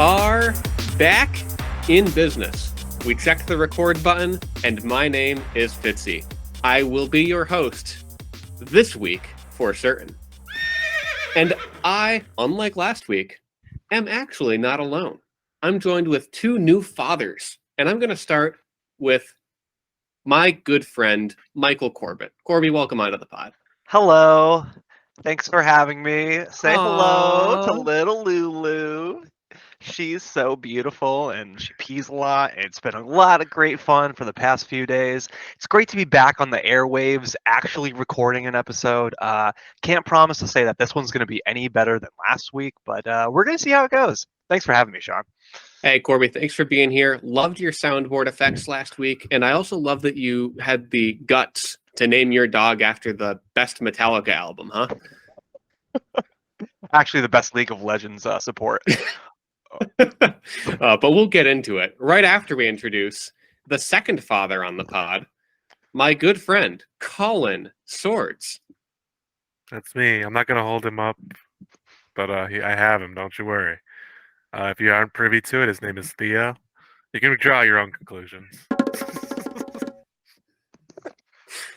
are back in business. We checked the record button, and my name is Fitzy. I will be your host this week for certain. And I, unlike last week, am actually not alone. I'm joined with two new fathers, and I'm going to start with my good friend, Michael Corbett. Corby, welcome onto the pod. Hello. Thanks for having me. Say hello to Aww. little Lulu. She's so beautiful and she pees a lot. It's been a lot of great fun for the past few days. It's great to be back on the airwaves, actually recording an episode. Can't promise to say that this one's going to be any better than last week, but we're going to see how it goes. Thanks for having me, Sean. Hey, Corby, thanks for being here. Loved your soundboard effects last week, and I also love that you had the guts to name your dog after the best Metallica album, huh? Actually, the best League of Legends support. But we'll get into it right after we introduce the second father on the pod, my good friend, Colin Swords. That's me. I'm not going to hold him up, but I have him. Don't you worry. If you aren't privy to it, his name is Theo. You can draw your own conclusions.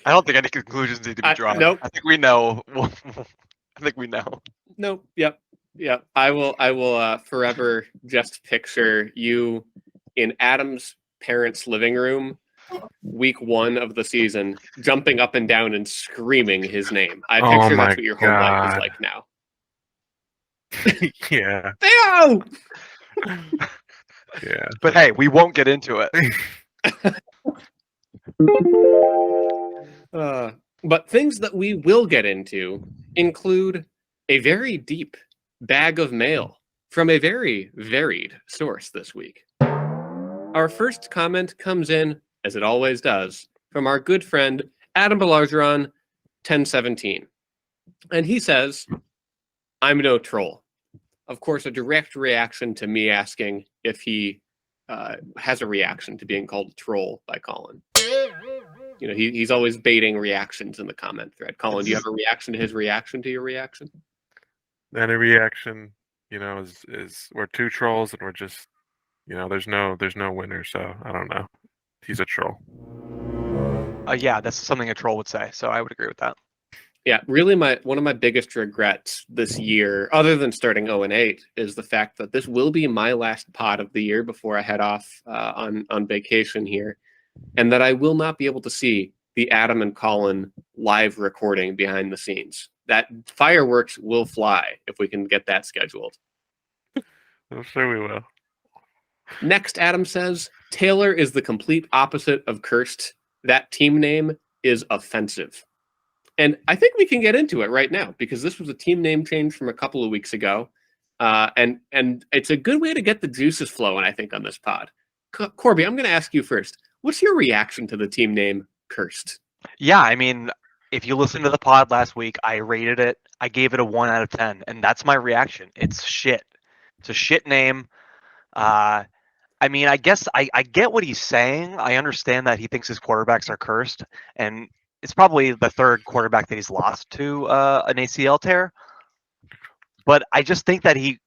I don't think any conclusions need to be drawn. Nope. I think we know. I think we know. Nope. Yep. I will forever just picture you in Adam's parents' living room, week 1 of the season, jumping up and down and screaming his name. I picture that's what your home life is like now. Yeah. Theo! Yeah. But hey, we won't get into it. But things that we will get into include a very deep bag of mail from a very varied source this week. Our first comment comes in, as it always does, from our good friend Adam Belargeron, 1017. And he says, "I'm no troll." Of course, a direct reaction to me asking if he has a reaction to being called a troll by Colin. You know, he's always baiting reactions in the comment thread. Colin, do you have a reaction to his reaction to your reaction? And a reaction, is we're two trolls and we're just, there's no winner. So I don't know. He's a troll. Yeah, that's something a troll would say. So I would agree with that. Yeah, really one of my biggest regrets this year, other than starting 0-8, is the fact that this will be my last pod of the year before I head off on vacation here, and that I will not be able to see the Adam and Colin live recording behind the scenes. That fireworks will fly if we can get that scheduled. I'm sure we will. Next, Adam says, Taylor is the complete opposite of cursed. That team name is offensive. And I think we can get into it right now because this was a team name change from a couple of weeks ago. And it's a good way to get the juices flowing, I think, on this pod. Corby, I'm going to ask you first. What's your reaction to the team name Cursed? Yeah, I mean, if you listened to the pod last week, I rated it. I gave it a 1 out of 10. And that's my reaction. It's shit. It's a shit name. I mean, I guess I get what he's saying. I understand that he thinks his quarterbacks are cursed. And it's probably the third quarterback that he's lost to an ACL tear. But I just think that he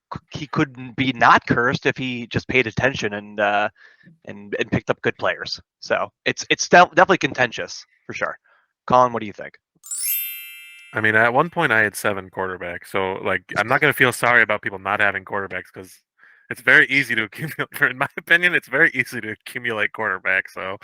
could be not cursed if he just paid attention and picked up good players. So it's definitely contentious for sure. Colin, what do you think? I mean, at one point I had 7 quarterbacks, so like I'm not gonna feel sorry about people not having quarterbacks because it's very easy to accumulate. In my opinion, it's very easy to accumulate quarterbacks. So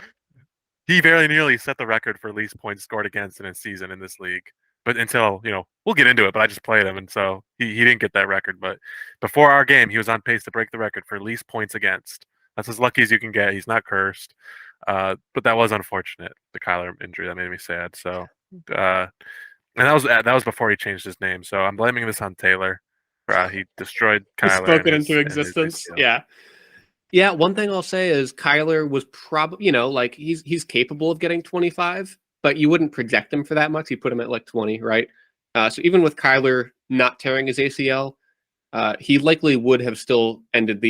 he very nearly set the record for least points scored against in a season in this league. But until, we'll get into it, but I just played him, and so he didn't get that record. But before our game, he was on pace to break the record for least points against. That's as lucky as you can get. He's not cursed. But that was unfortunate, the Kyler injury. That made me sad. So, and that was before he changed his name. So I'm blaming this on Taylor. He destroyed Kyler. Spoke it into existence. Yeah. Yeah, one thing I'll say is Kyler was probably, he's capable of getting 25, but you wouldn't project him for that much. You put him at like 20, right? So even with Kyler not tearing his ACL, he likely would have still ended the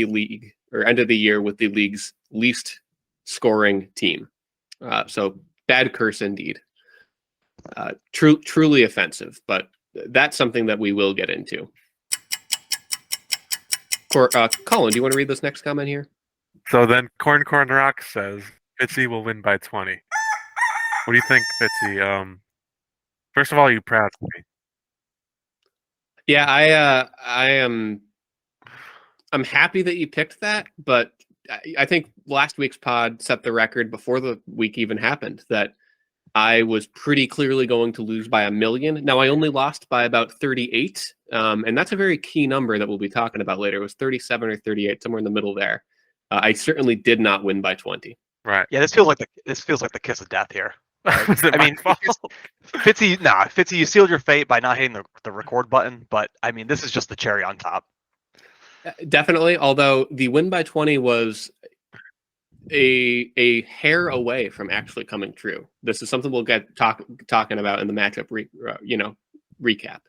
year with the league's least scoring team. So bad curse indeed. Truly offensive, but that's something that we will get into. Colin, do you want to read this next comment here? So then Corn Rock says Fitzy will win by 20. What do you think, Fitzy? First of all, are you proud of me? Yeah, I'm happy that you picked that, but I think last week's pod set the record before the week even happened that I was pretty clearly going to lose by 1 million. Now I only lost by about 38, and that's a very key number that we'll be talking about later. It was 37 or 38, somewhere in the middle there. I certainly did not win by 20. Right. Yeah, this feels like the kiss of death here. Was it I my mean, fault? Fitzy, you sealed your fate by not hitting the record button, but I mean, this is just the cherry on top. Definitely, although the win by 20 was a hair away from actually coming true. This is something we'll get talking about in the matchup recap.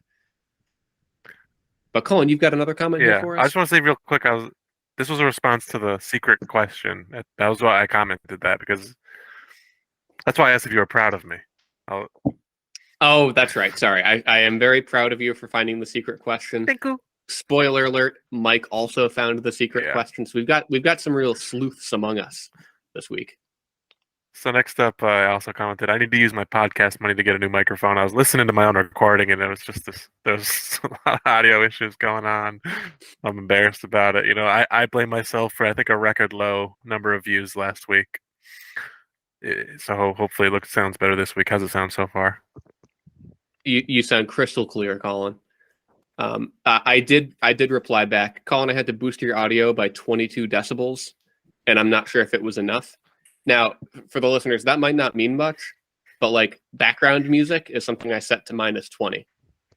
But Colin, you've got another comment here for us? I just want to say real quick, this was a response to the secret question. That was why I commented that, because that's why I asked if you were proud of me. Oh, that's right. Sorry. I am very proud of you for finding the secret question. Thank you. Spoiler alert, Mike also found the secret question. So we've got some real sleuths among us this week. So next up, I also commented, I need to use my podcast money to get a new microphone. I was listening to my own recording, and it was just there's a lot of audio issues going on. I'm embarrassed about it. I blame myself for, I think, a record low number of views last week. So hopefully it sounds better this week. How's it sound so far? You sound crystal clear, Colin. I did reply back. Colin, I had to boost your audio by 22 decibels, and I'm not sure if it was enough. Now, for the listeners, that might not mean much, but like background music is something I set to -20.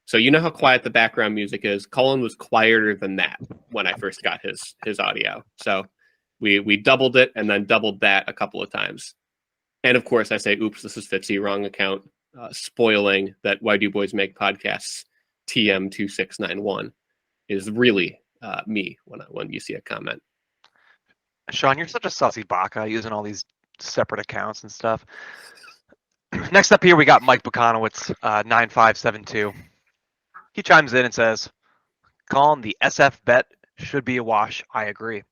So you know how quiet the background music is. Colin was quieter than that when I first got his audio. So we doubled it and then doubled that a couple of times. And of course, I say, oops, this is Fitzy, wrong account, spoiling that Why Do Boys Make Podcasts TM2691 is really me when you see a comment. Sean, you're such a sussy baka using all these separate accounts and stuff. Next up here, we got Mike Bukanowitz, 9572. He chimes in and says, Colin, the SF bet should be a wash. I agree.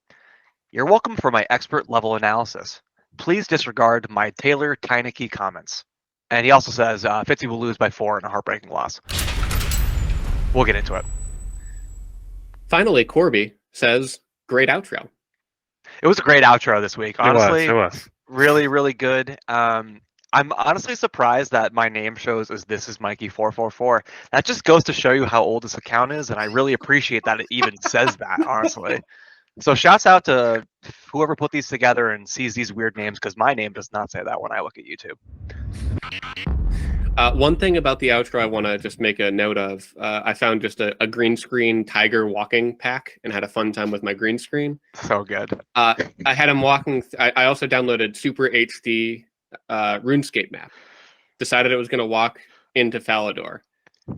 You're welcome for my expert level analysis. Please disregard my Taylor Teineke comments. And he also says, Fitzy will lose by 4 in a heartbreaking loss. We'll get into it. Finally, Corby says, great outro. It was a great outro this week. Honestly, it was. Really, really good. I'm honestly surprised that my name shows as This Is Mikey 444. That just goes to show you how old this account is, and I really appreciate that it even says that, honestly. So shouts out to whoever put these together and sees these weird names, because my name does not say that when I look at YouTube. One thing about the outro I want to just make a note of, I found just a green screen tiger walking pack and had a fun time with my green screen. So good. I had him walking. I also downloaded Super HD RuneScape map. Decided it was going to walk into Falador.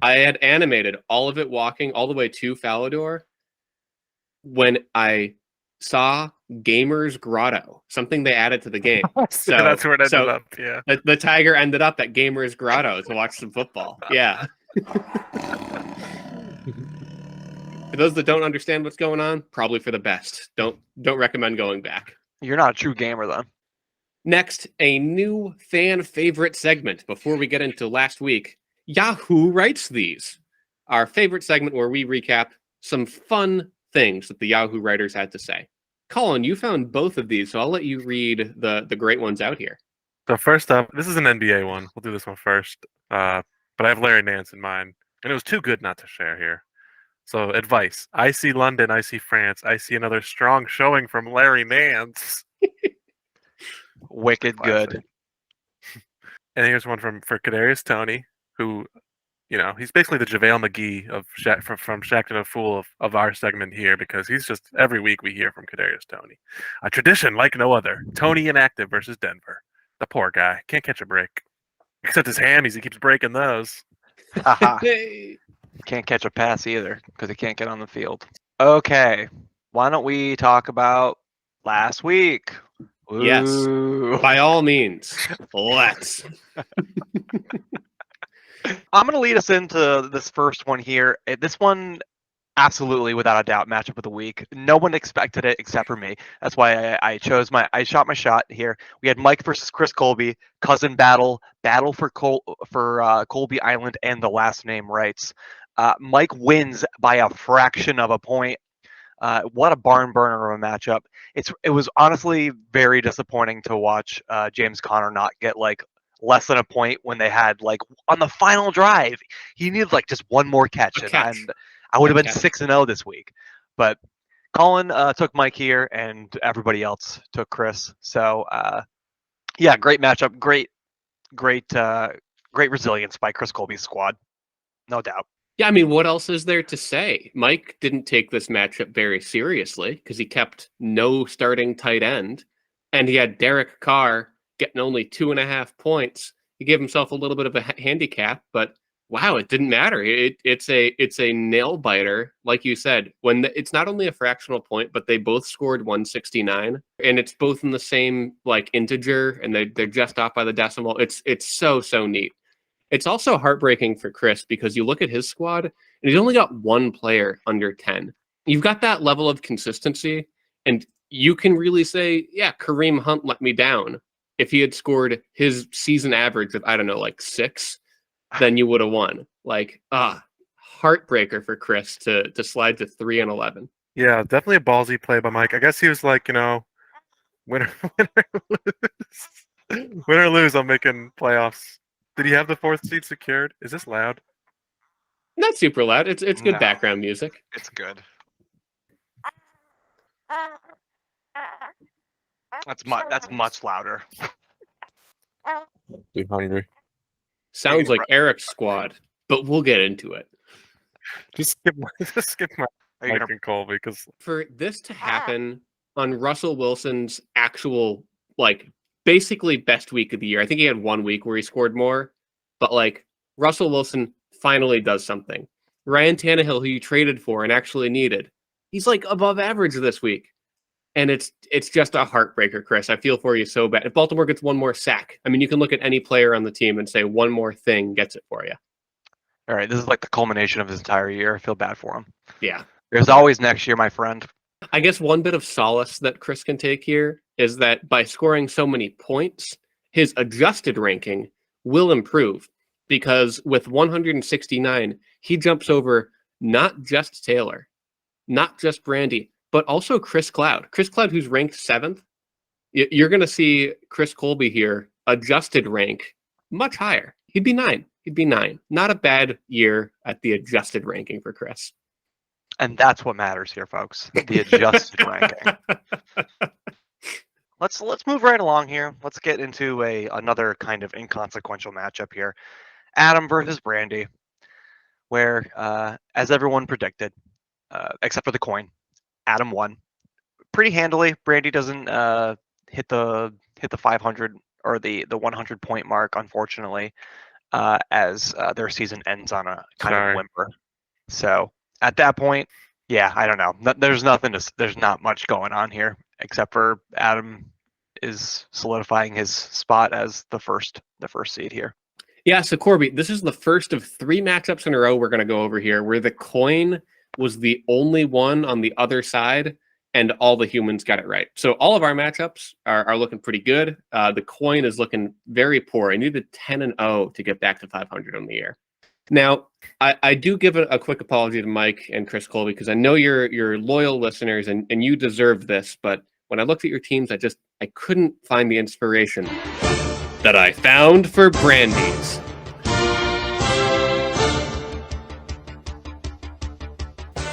I had animated all of it walking all the way to Falador when I saw Gamer's Grotto, something they added to the game. So that's where it ended up. Yeah. The tiger ended up at Gamer's Grotto to watch some football. Yeah. For those that don't understand what's going on, probably for the best. Don't recommend going back. You're not a true gamer, then. Next, a new fan favorite segment before we get into last week. Yahoo Writes These, our favorite segment where we recap some fun things that the Yahoo writers had to say. Colin, you found both of these, so I'll let you read the great ones out here. So first up, this is an NBA one. We'll do this one first. But I have Larry Nance in mind, and it was too good not to share here. So advice. I see London, I see France, I see another strong showing from Larry Nance. Wicked good. And here's one for Kadarius Toney, who, he's basically the JaVale McGee from Shackton a Fool of our segment here, because he's just, every week we hear from Kadarius Toney. A tradition like no other. Toney inactive versus Denver. The poor guy. Can't catch a break. Except his hammies, he keeps breaking those. Can't catch a pass either, because he can't get on the field. Okay, why don't we talk about last week? Ooh. Yes, by all means, let's. I'm going to lead us into this first one here. This one, absolutely, without a doubt, matchup of the week. No one expected it except for me. That's why I shot my shot here. We had Mike versus Chris Colby, cousin battle for Colby Island and the last name rights. Mike wins by a fraction of a point. What a barn burner of a matchup. It was honestly very disappointing to watch James Conner not get like less than a point when they had like on the final drive. He needed like just one more catch, and I would have been 6-0 this week. But Colin took Mike here, and everybody else took Chris. So yeah, great matchup, great resilience by Chris Colby's squad, no doubt. Yeah, I mean, what else is there to say? Mike didn't take this matchup very seriously because he kept no starting tight end, and he had Derek Carr getting only 2.5 points. He gave himself a little bit of a handicap, but wow, it didn't matter. It's a nail biter, like you said. It's not only a fractional point, but they both scored 169, and it's both in the same like integer, and they're just off by the decimal. It's so neat. It's also heartbreaking for Chris because you look at his squad and he's only got one player under 10. You've got that level of consistency, and you can really say, yeah, Kareem Hunt let me down. If he had scored his season average of, I don't know, like 6, then you would have won. Like, heartbreaker for Chris to slide to 3-11. Yeah, definitely a ballsy play by Mike. I guess he was like, win or lose, I'm making playoffs. Did he have the 4th seed secured? Is this loud? Not super loud. It's good background music. It's good. That's much louder. Be hungry. Sounds like Eric's squad, but we'll get into it. Just skip my Mike and Colby because for this to happen on Russell Wilson's actual like basically best week of the year. I think he had 1 week where he scored more, but like Russell Wilson finally does something. Ryan Tannehill, who you traded for and actually needed, he's like above average this week. And it's just a heartbreaker, Chris. I feel for you so bad. If Baltimore gets one more sack, I mean, you can look at any player on the team and say one more thing gets it for you. All right, this is like the culmination of his entire year. I feel bad for him. Yeah. There's always next year, my friend. I guess one bit of solace that Chris can take here is that by scoring so many points, his adjusted ranking will improve because with 169, he jumps over not just Taylor, not just Brandy, but also Chris Cloud. Chris Cloud, who's ranked 7th, you're going to see Chris Colby here adjusted rank much higher. He'd be 9. Not a bad year at the adjusted ranking for Chris. And that's what matters here, folks. The adjusted ranking. Let's move right along here. Let's get into another kind of inconsequential matchup here. Adam versus Brandy, where as everyone predicted, except for the coin, Adam won pretty handily. Brandy doesn't hit the 500 or the 100 point mark, unfortunately, as their season ends on a kind of whimper. So at that point, yeah, I don't know. There's not much going on here except for Adam is solidifying his spot as the first seed here. Yeah, so Corby, this is the first of 3 matchups in a row we're going to go over here where the coin was the only one on the other side and all the humans got it right. So all of our matchups are looking pretty good. The coin is looking very poor. I needed 10-0 to get back to 500 on the year. Now, I do give a quick apology to Mike and Chris Colby because I know you're loyal listeners and you deserve this, but when I looked at your teams, I couldn't find the inspiration that I found for Brandy's.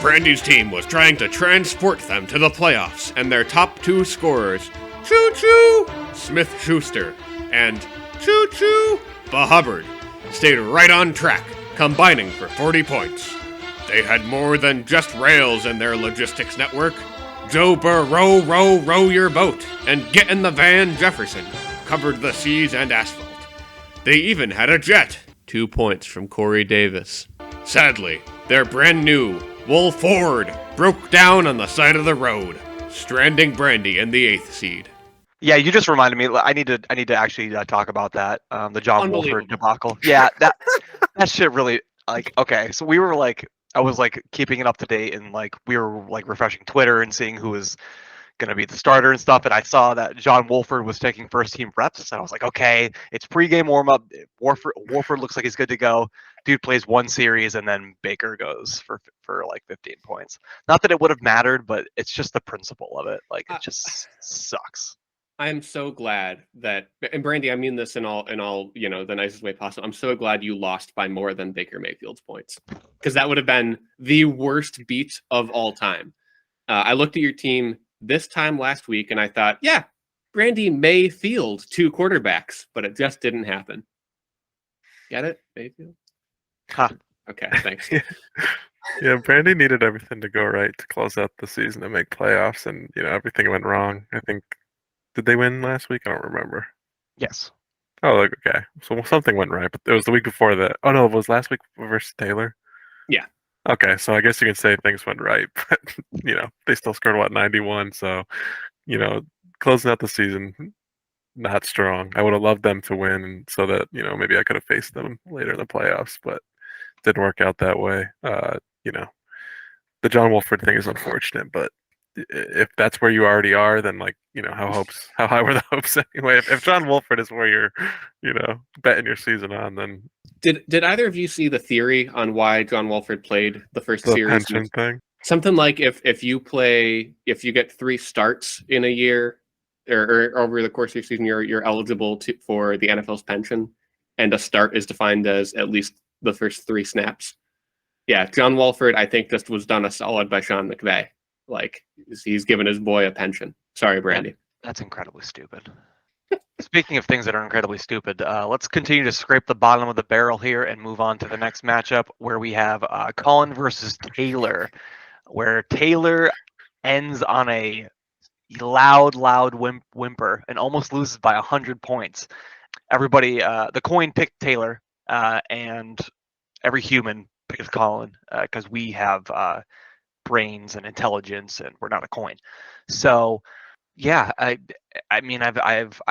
Brandy's team was trying to transport them to the playoffs, and their top 2 scorers, Choo Choo Smith-Schuster and Choo Choo Hubbard, stayed right on track, combining for 40 points. They had more than just rails in their logistics network. Joe Burrow, row your boat, and get in the van Jefferson covered the seas and asphalt. They even had a jet. 2 points from Corey Davis. Sadly, their brand new Wolf Ford broke down on the side of the road, stranding Brandy in the 8th seed. Yeah, you just reminded me. I need to actually talk about that. The John Wolford debacle. Yeah, that shit really okay. So we were like, I was like keeping it up to date, and like we were like refreshing Twitter and seeing who was going to be the starter and stuff. And I saw that John Wolford was taking first team reps. And I was like, okay, it's pregame warm up. Wolford looks like he's good to go. Dude plays one series, and then Baker goes for like 15 points. Not that it would have mattered, but it's just the principle of it. Like it just sucks. I am so glad that, and Brandy, I mean this in all the nicest way possible. I'm so glad you lost by more than Baker Mayfield's points, because that would have been the worst beat of all time. I looked at your team this time last week, and I thought, yeah, Brandy may field 2 quarterbacks, but it just didn't happen. Get it, Mayfield? Huh. Okay, thanks. Yeah, Brandy needed everything to go right to close out the season and make playoffs, and everything went wrong. I think. Did they win last week? I don't remember. Yes. Oh, okay. So something went right, but it was the week before that. Oh no, it was last week versus Taylor. Yeah. Okay, so I guess you can say things went right, but they still scored 91. So closing out the season not strong. I would have loved them to win, and so that maybe I could have faced them later in the playoffs, but didn't work out that way. The John Wolford thing is unfortunate, but if that's where you already are, then how high were the hopes anyway? If John Wolford is where you're betting your season on, then did either of you see the theory on why John Wolford played the first the series? pension thing. Something like if you get 3 starts in a year, or over the course of your season, you're eligible for the NFL's pension, and a start is defined as at least the first 3 snaps. Yeah, John Wolford, I think, just was done a solid by Sean McVay. Like, he's given his boy a pension. Sorry, Brandy. That's incredibly stupid. Speaking of things that are incredibly stupid, let's continue to scrape the bottom of the barrel here and move on to the next matchup, where we have Colin versus Taylor, where Taylor ends on a loud whimper and almost loses by 100 points. Everybody, the coin picked Taylor, and every human picked Colin because we have brains and intelligence, and we're not a coin. So, yeah, I mean, I've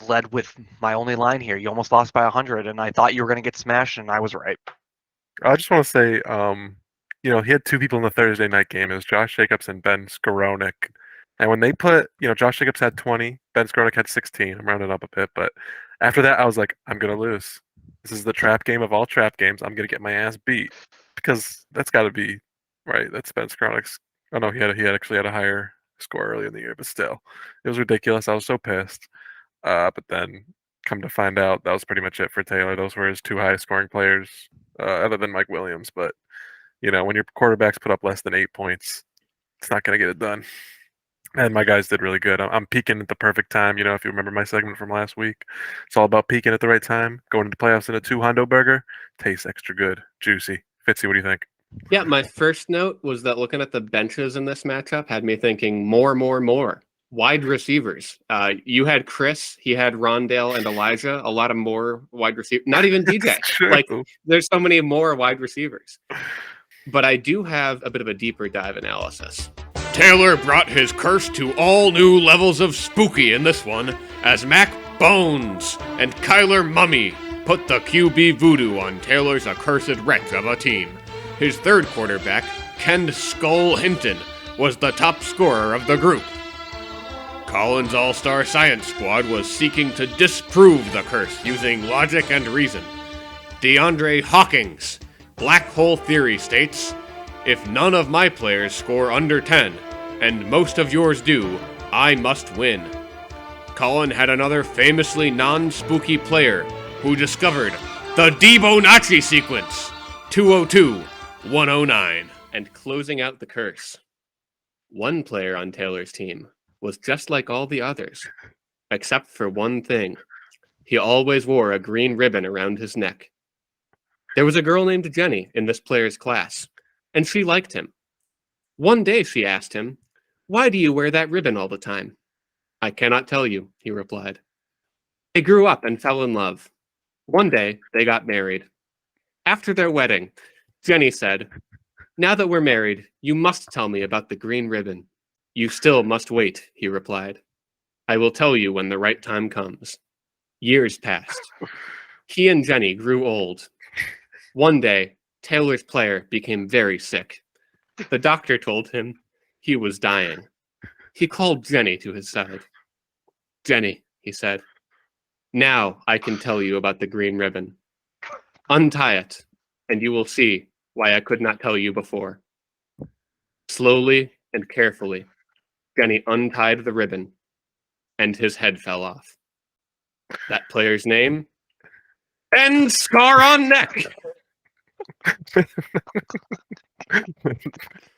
led with my only line here. You almost lost by 100, and I thought you were going to get smashed, and I was right. I just want to say, he had 2 people in the Thursday night game. It was Josh Jacobs and Ben Skowronek. And when they put, Josh Jacobs had 20, Ben Skowronek had 16. I'm rounding up a bit, but after that, I was like, I'm going to lose. This is the trap game of all trap games. I'm going to get my ass beat, because that's got to be right. That's Ben Skowronek's. Oh no, he actually had a higher score early in the year, but still, it was ridiculous. I was so pissed. But then, come to find out, that was pretty much it for Taylor. Those were his 2 highest scoring players, other than Mike Williams. But when your quarterbacks put up less than 8 points, it's not going to get it done. And my guys did really good. I'm peaking at the perfect time. If you remember my segment from last week, it's all about peaking at the right time. Going into playoffs in a 2 hundo burger tastes extra good, juicy. Fitzy, what do you think? Yeah, my first note was that looking at the benches in this matchup had me thinking more. Wide receivers. You had Chris, he had Rondale and Elijah. A lot of more wide receivers. Not even DJ. Like, there's so many more wide receivers. But I do have a bit of a deeper dive analysis. Taylor brought his curse to all new levels of spooky in this one, as Mac Bones and Kyler Mummy put the QB voodoo on Taylor's accursed wretch of a team. His third quarterback, Ken Skull Hinton, was the top scorer of the group. Colin's all-star science squad was seeking to disprove the curse using logic and reason. DeAndre Hawkins, Black Hole Theory states, if none of my players score under 10, and most of yours do, I must win. Colin had another famously non-spooky player who discovered the Debonacci sequence, 202-109, and closing out the curse. One player on Taylor's team was just like all the others, except for one thing. He always wore a green ribbon around his neck. There was a girl named Jenny in this player's class, and she liked him. One day she asked him, "Why do you wear that ribbon all the time?" "I cannot tell you," he replied. They grew up and fell in love. One day, they got married. After their wedding, Jenny said, "Now that we're married, you must tell me about the green ribbon." "You still must wait," he replied. "I will tell you when the right time comes." Years passed. He and Jenny grew old. One day, Taylor's player became very sick. The doctor told him he was dying. He called Jenny to his side. Jenny, he said, now I can tell you about the green ribbon. Untie it, and you will see why I could not tell you before. Slowly and carefully, Jenny untied the ribbon, and his head fell off. That player's name? End scar on neck!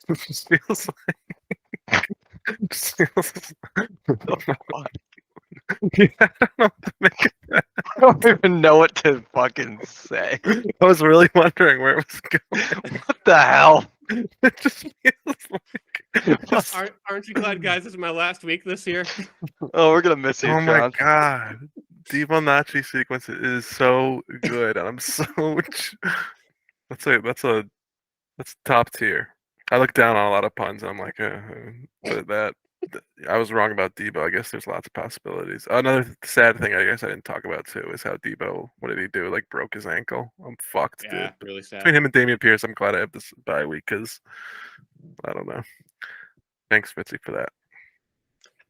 This feels like... Yeah, I don't know what to make of that. I don't even know what to fucking say. I was really wondering where it was going. What the hell? It just feels like... Aren't you glad, guys? This is my last week this year. Oh, we're gonna miss you, Oh my John. god. Fibonacci sequence is so good. And I'm so that's top tier. I look down on a lot of puns. I'm like, but I was wrong about Debo. I guess there's lots of possibilities. Another sad thing I guess I didn't talk about too is how Debo, what did he do? Like broke his ankle. I'm fucked, Yeah, dude. really sad. Between him and Dameon Pierce, I'm glad I have this bye week because I don't know. Thanks, Fitzy, for that.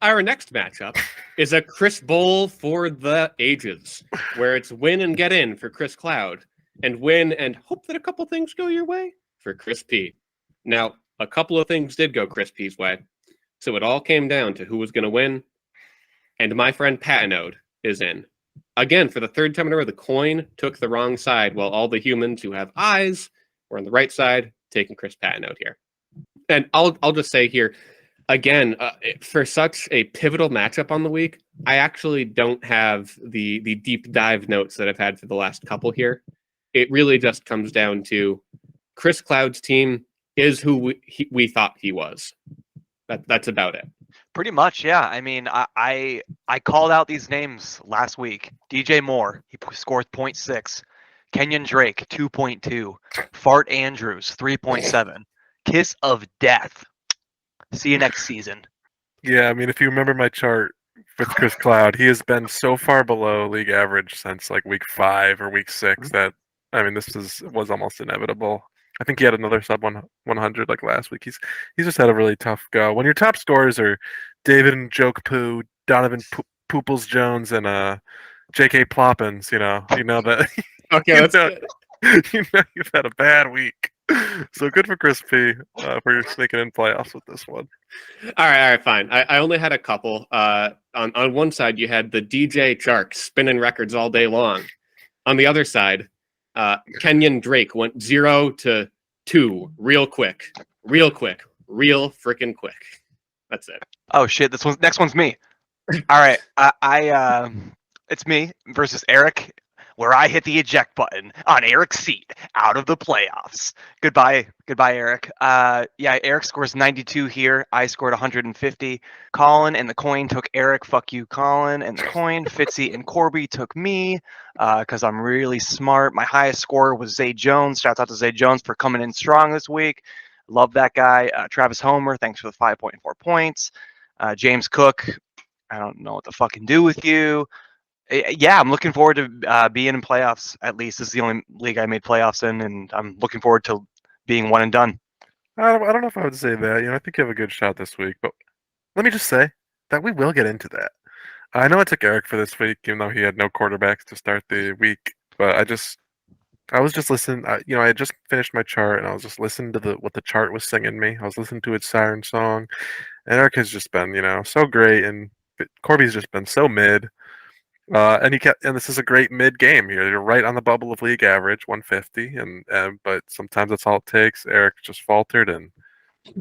Our next matchup is a Chris Bowl for the ages, where it's win and get in for Chris Cloud, and win and hope that a couple things go your way for Chris P. Now, a couple of things did go Chris P's way, so it all came down to who was going to win, and my friend Patinode is in. Again, for the third time in a row, the coin took the wrong side, while all the humans who have eyes were on the right side, taking Chris Patinode here. And I'll just say here, again, for such a pivotal matchup on the week, I actually don't have the deep dive notes that I've had for the last couple here. It really just comes down to Chris Cloud's team is who we thought he was. That's about it. Pretty much, yeah. I mean, I called out these names last week. DJ Moore, he scored 0.6. Kenyon Drake, 2.2. Fart Andrews, 3.7. Kiss of Death. See you next season. Yeah, I mean, if you remember my chart with Chris Cloud, he has been so far below league average since like week 5 or week 6 that, I mean, this was almost inevitable. I think he had another sub 100 like last week. He's just had a really tough go. When your top scorers are David and Joke Poo, Donovan Pooples Jones, and J.K. Ploppins, you know that. Okay, that's good. You know you've had a bad week. So good for Chris P for your sneaking in playoffs with this one. All right, fine. I only had a couple. On one side, you had the DJ Chark spinning records all day long. On the other side, Kenyon Drake went 0 to 2 real freaking quick. That's it. Oh shit! Next one's me. All right, it's me versus Eric, where I hit the eject button on Eric's seat out of the playoffs. Goodbye, Eric. Yeah, Eric scores 92 here. I scored 150. Colin and the coin took Eric. Fuck you, Colin and the coin. Fitzy and Corby took me because I'm really smart. My highest score was Zay Jones. Shouts out to Zay Jones for coming in strong this week. Love that guy. Travis Homer, thanks for the 5.4 points. James Cook, I don't know what to fucking do with you. Yeah, I'm looking forward to being in playoffs. At least this is the only league I made playoffs in, and I'm looking forward to being one and done. I don't know if I would say that. You know, I think you have a good shot this week, but let me just say that we will get into that. I know I took Eric for this week, even though he had no quarterbacks to start the week. But I was just listening. You know, I had just finished my chart, and I was just listening to what the chart was singing me. I was listening to its siren song, and Eric has just been, you know, so great, and Corby's just been so mid. And this is a great mid game here. You're right on the bubble of league average, 150, but sometimes that's all it takes. Eric just faltered, and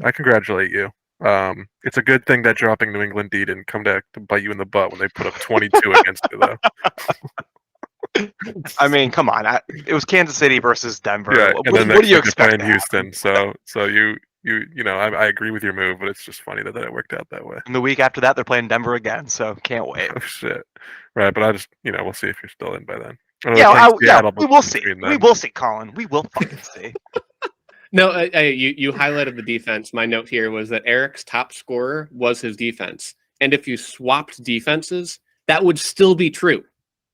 I congratulate you. It's a good thing that dropping New England D didn't come to bite you in the butt when they put up 22 against you, though. I mean, come on. It was Kansas City versus Denver. Yeah, What do you expect? In Houston, so you know, I agree with your move, but it's just funny that it worked out that way. And the week after that, they're playing Denver again, so can't wait. Oh shit! Right, but I just, you know, we'll see if you're still in by then. Yeah, we will see. We will see, Colin. We will fucking see. No, you highlighted the defense. My note here was that Eric's top scorer was his defense, and if you swapped defenses, that would still be true.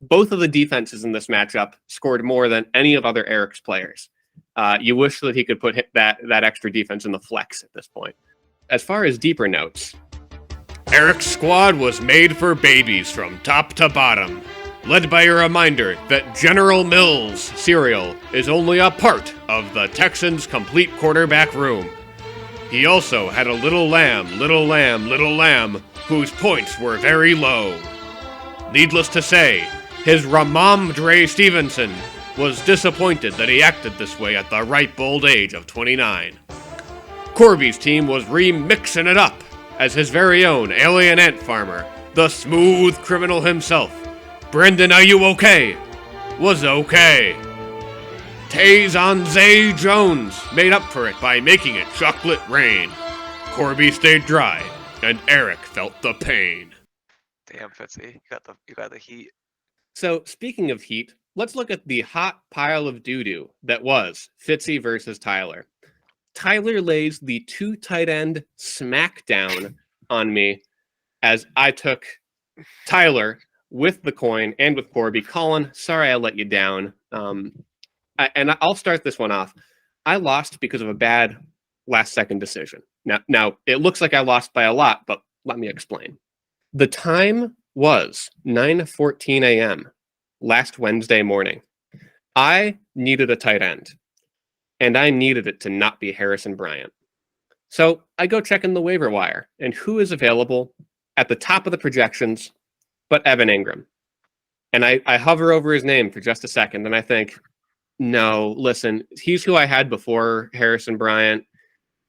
Both of the defenses in this matchup scored more than any of other Eric's players. You wish that he could put that extra defense in the flex at this point. As far as deeper notes, Eric's squad was made for babies from top to bottom, led by a reminder that General Mills cereal is only a part of the Texans' complete quarterback room. He also had a little lamb, whose points were very low. Needless to say, his Ramondre Stevenson was disappointed that he acted this way at the ripe old age of 29. Corby's team was remixing it up as his very own alien ant farmer, the smooth criminal himself, Brendan Are You Okay? Was okay. Tayzon Zay Jones made up for it by making it chocolate rain. Corby stayed dry, and Eric felt the pain. Damn, Fitzy, you got the heat. So, speaking of heat, let's look at the hot pile of doo-doo that was Fitzy versus Tyler. Tyler lays the 2 tight end smackdown on me as I took Tyler with the coin and with Corby. Colin, sorry I let you down. And I'll start this one off. I lost because of a bad last-second decision. Now, it looks like I lost by a lot, but let me explain. The time was 9:14 a.m. last Wednesday morning. I needed a tight end, and I needed it to not be Harrison Bryant. So I go check in the waiver wire, and who is available at the top of the projections but Evan Ingram? And I hover over his name for just a second, and I think, no, listen, he's who I had before Harrison Bryant.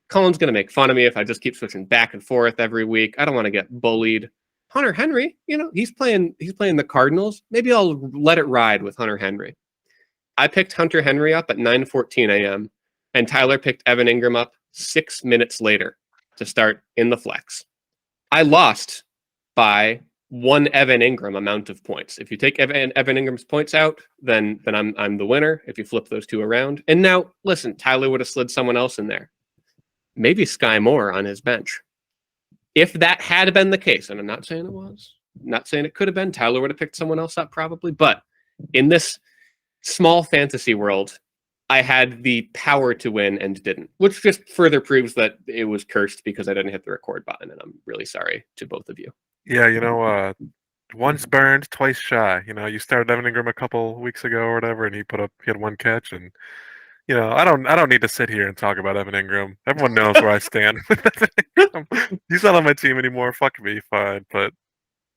Colin's going to make fun of me if I just keep switching back and forth every week. I don't want to get bullied. Hunter Henry, he's playing the Cardinals. Maybe I'll let it ride with Hunter Henry. I picked Hunter Henry up at 9:14 a.m. and Tyler picked Evan Ingram up 6 minutes later to start in the flex. I lost by 1 Evan Ingram amount of points. If you take Evan Ingram's points out, then I'm the winner. If you flip those two around, and now listen, Tyler would have slid someone else in there, maybe Sky Moore on his bench. If that had been the case, and I'm not saying it was, not saying it could have been, Tyler would have picked someone else up probably. But in this small fantasy world, I had the power to win and didn't, which just further proves that it was cursed because I didn't hit the record button, and I'm really sorry to both of you. Yeah, once burned, twice shy. You started Evan Ingram a couple weeks ago or whatever, and he had 1 catch, and I don't need to sit here and talk about Evan Ingram. Everyone knows where I stand. He's not on my team anymore. Fuck me, fine. But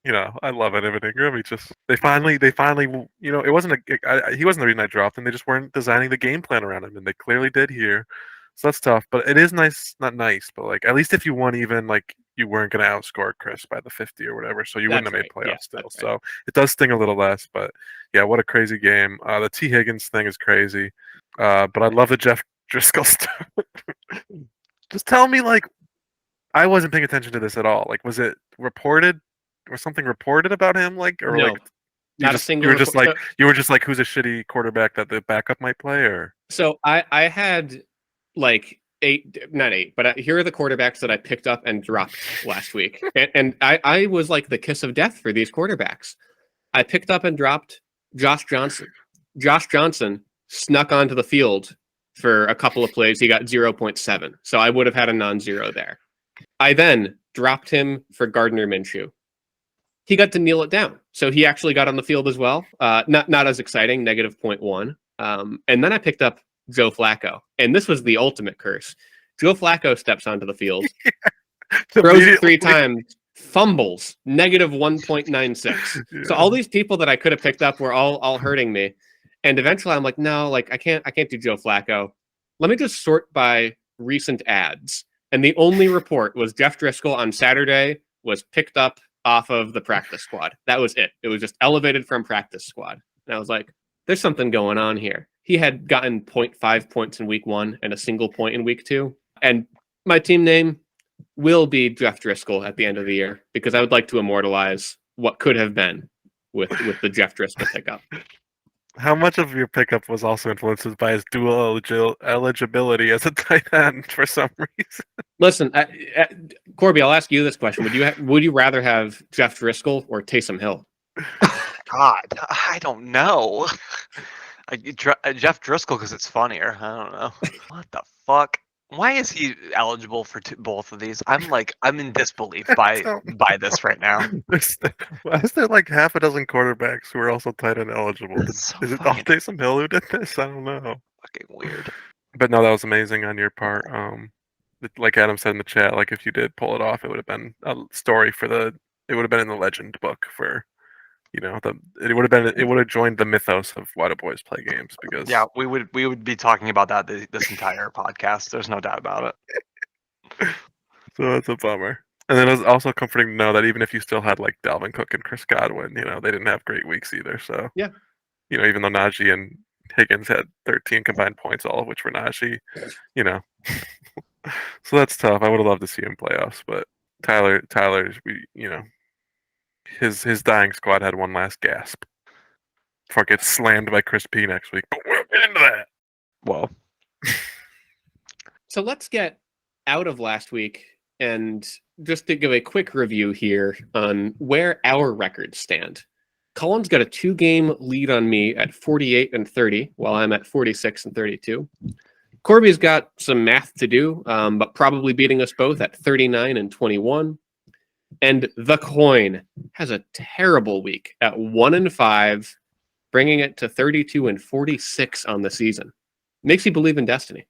I love Evan Ingram. They finally, it wasn't he wasn't the reason I dropped him. They just weren't designing the game plan around him, and they clearly did here. So that's tough. But it is nice, not nice, but like at least if you won even, like you weren't going to outscore Chris by the 50 or whatever, so you wouldn't have made playoffs still. So it does sting a little less. But yeah, what a crazy game. The T. Higgins thing is crazy. But I love the Jeff Driscoll stuff. Just tell me, like, I wasn't paying attention to this at all. Like, was it reported? Was something reported about him? Like, or no, like, not a single. You were just like, who's a shitty quarterback that the backup might play? Or so I had like 8, not 8, but here are the quarterbacks that I picked up and dropped last week, and I was like the kiss of death for these quarterbacks. I picked up and dropped Josh Johnson. Josh Johnson snuck onto the field for a couple of plays. He got 0.7. So I would have had a non-zero there. I then dropped him for Gardner Minshew. He got to kneel it down. So he actually got on the field as well. Not as exciting, negative 0.1. And then I picked up Joe Flacco. And this was the ultimate curse. Joe Flacco steps onto the field, throws it 3 times, fumbles, negative 1.96. Yeah. So all these people that I could have picked up were all hurting me. And eventually I'm like, no, like I can't do Joe Flacco. Let me just sort by recent ads. And the only report was Jeff Driscoll on Saturday was picked up off of the practice squad. That was it. It was just elevated from practice squad. And I was like, there's something going on here. He had gotten 0.5 points in week 1 and a single point in week 2. And my team name will be Jeff Driscoll at the end of the year because I would like to immortalize what could have been with the Jeff Driscoll pickup. How much of your pickup was also influenced by his dual eligibility as a tight end for some reason? Listen, Corby, I'll ask you this question: Would you rather have Jeff Driscoll or Taysom Hill? God, I don't know. Jeff Driscoll because it's funnier. I don't know. What the fuck? Why is he eligible for both of these? I'm in disbelief by this right now. Why is there like half a dozen quarterbacks who are also tight end eligible? This is so Is it all fucking, Taysom Hill who did this? I don't know. fucking weird. But no, that was amazing on your part. Like Adam said in the chat, like if you did pull it off, it would have been a story for it would have been in the legend book for, it would have joined the mythos of why do boys play games, because Yeah, we would be talking about that this entire podcast. There's no doubt about it. So that's a bummer. And then it was also comforting to know that even if you still had like Dalvin Cook and Chris Godwin, they didn't have great weeks either. So Yeah. Even though Najee and Higgins had 13 combined points, all of which were Najee, so that's tough. I would have loved to see him playoffs, but Tyler's his dying squad had one last gasp before it gets slammed by Chris P next week. But we'll get into that. Whoa. So let's get out of last week and just to give a quick review here on where our records stand. Colin's got a 2-game lead on me at 48 and 30, while I'm at 46 and 32. Corby's got some math to do, but probably beating us both at 39 and 21. And the coin has a terrible week at 1 and 5, bringing it to 32 and 46 on the season. Makes you believe in destiny,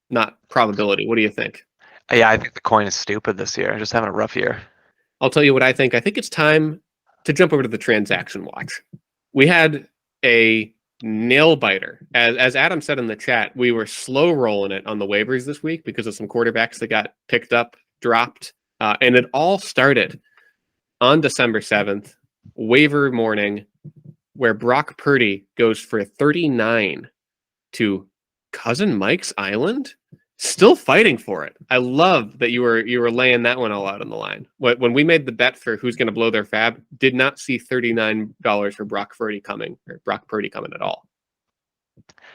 not probability. What do you think? Yeah, I think the coin is stupid this year. Just having a rough year. I'll tell you what I think. I think it's time to jump over to the transaction watch. We had a nail biter. As Adam said in the chat, we were slow rolling it on the waivers this week because of some quarterbacks that got picked up, dropped. And it all started on December 7th, waiver morning, where Brock Purdy goes for 39 to Cousin Mike's Island. Still fighting for it. I love that you were laying that one all out on the line. When we made the bet for who's going to blow their fab, did not see $39 for Brock Purdy coming at all.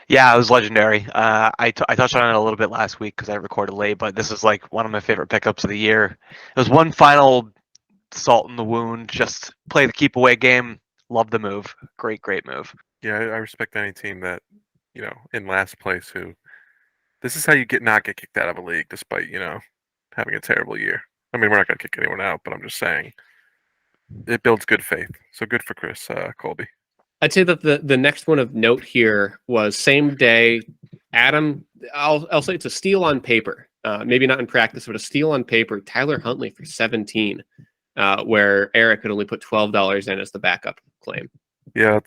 Yeah, it was legendary. I touched on it a little bit last week because I recorded late, but this is like one of my favorite pickups of the year. It was one final salt in the wound. Just play the keep away game. Love the move. Great move. Yeah, I respect any team that, in last place who. This is how you not get kicked out of a league, despite having a terrible year. I mean, we're not going to kick anyone out, but I'm just saying it builds good faith. So good for Chris Colby. I'd say that the next one of note here was same day. Adam, I'll say it's a steal on paper. Maybe not in practice, but a steal on paper. Tyler Huntley for 17, where Eric could only put $12 in as the backup claim. Yeah,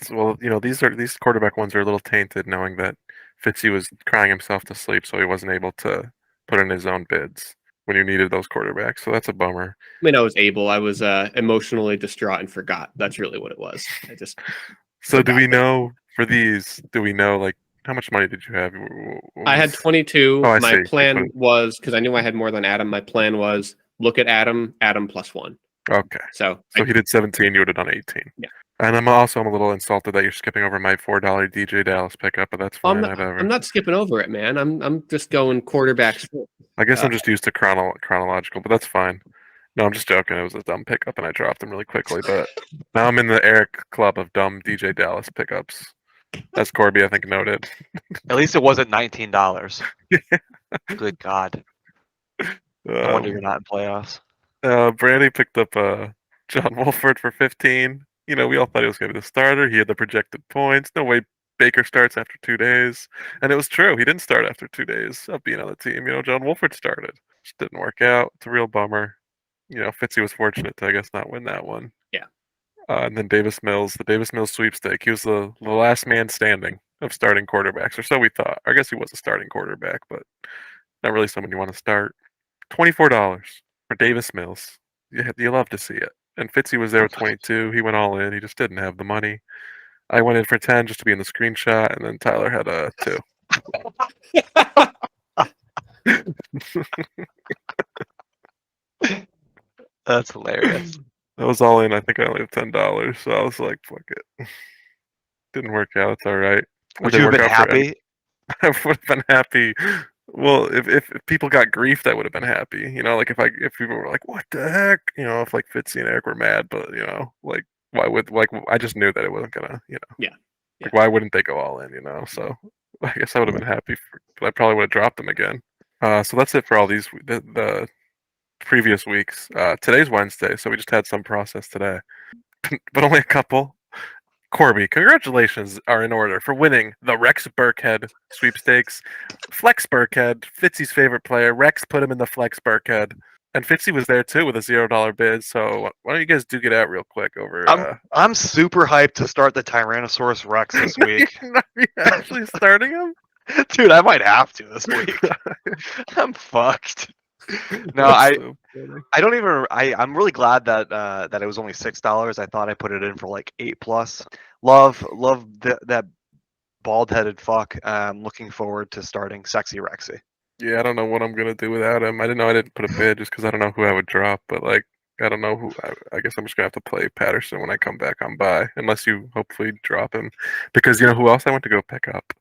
these quarterback ones are a little tainted, knowing that Fitzy was crying himself to sleep, so he wasn't able to put in his own bids when you needed those quarterbacks. So that's a bummer. I mean, I was able. I was emotionally distraught and forgot. That's really what it was. I just. So do we know for these? Do we know like how much money did you have? I had 22. Oh, My plan was, because I knew I had more than Adam. My plan was look at Adam plus 1. Okay. So he did 17. You would have done 18. Yeah. And I'm a little insulted that you're skipping over my $4 DJ Dallas pickup, but that's fine. I'm not skipping over it, man. I'm just going quarterbacks. I guess I'm just used to chronological, but that's fine. No, I'm just joking. It was a dumb pickup, and I dropped him really quickly. But now I'm in the Eric club of dumb DJ Dallas pickups, as Corby I think noted. At least it wasn't $19. Good God. No wonder you're not in playoffs. Brandy picked up John Wolford for 15. We all thought he was going to be the starter. He had the projected points. No way Baker starts after 2 days. And it was true. He didn't start after 2 days of being on the team. John Wolford started. Just didn't work out. It's a real bummer. Fitzy was fortunate to, I guess, not win that one. Yeah. And then the Davis Mills sweepstake. He was the last man standing of starting quarterbacks, or so we thought. I guess he was a starting quarterback, but not really someone you want to start. $24 for Davis Mills. You love to see it. And Fitzy was there with 22. He went all in. He just didn't have the money. I went in for 10 just to be in the screenshot, and then Tyler had a 2. That's hilarious. I was all in. I think I only have $10, so I was like, fuck it. Didn't work out. It's all right. Would you have been happy? I would have been happy. Well, if people got griefed, I would have been happy. Like if people were like, "What the heck?" If like Fitzy and Eric were mad, but like why would I just knew that it wasn't gonna. Yeah. Like, why wouldn't they go all in? So I guess I would have been happy, but I probably would have dropped them again. So that's it for all these the previous weeks. Today's Wednesday, so we just had some process today, but only a couple. Corby, congratulations are in order for winning the Rex Burkhead sweepstakes. Flex Burkhead, Fitzy's favorite player. Rex put him in the Flex Burkhead. And Fitzy was there too with a $0 bid. So why don't you guys get out real quick over? I'm super hyped to start the Tyrannosaurus Rex this week. Are you actually starting him? Dude, I might have to this week. I'm fucked. No, I don't even. I'm really glad that it was only $6. I thought I put it in for like $8+. Love that bald-headed fuck. I'm looking forward to starting Sexy Rexy. Yeah, I don't know what I'm gonna do without him. I didn't know I didn't put a bid just because I don't know who I would drop. But like, I don't know who. I guess I'm just gonna have to play Patterson when I come back on bye, unless you hopefully drop him. Because you know who else I went to go pick up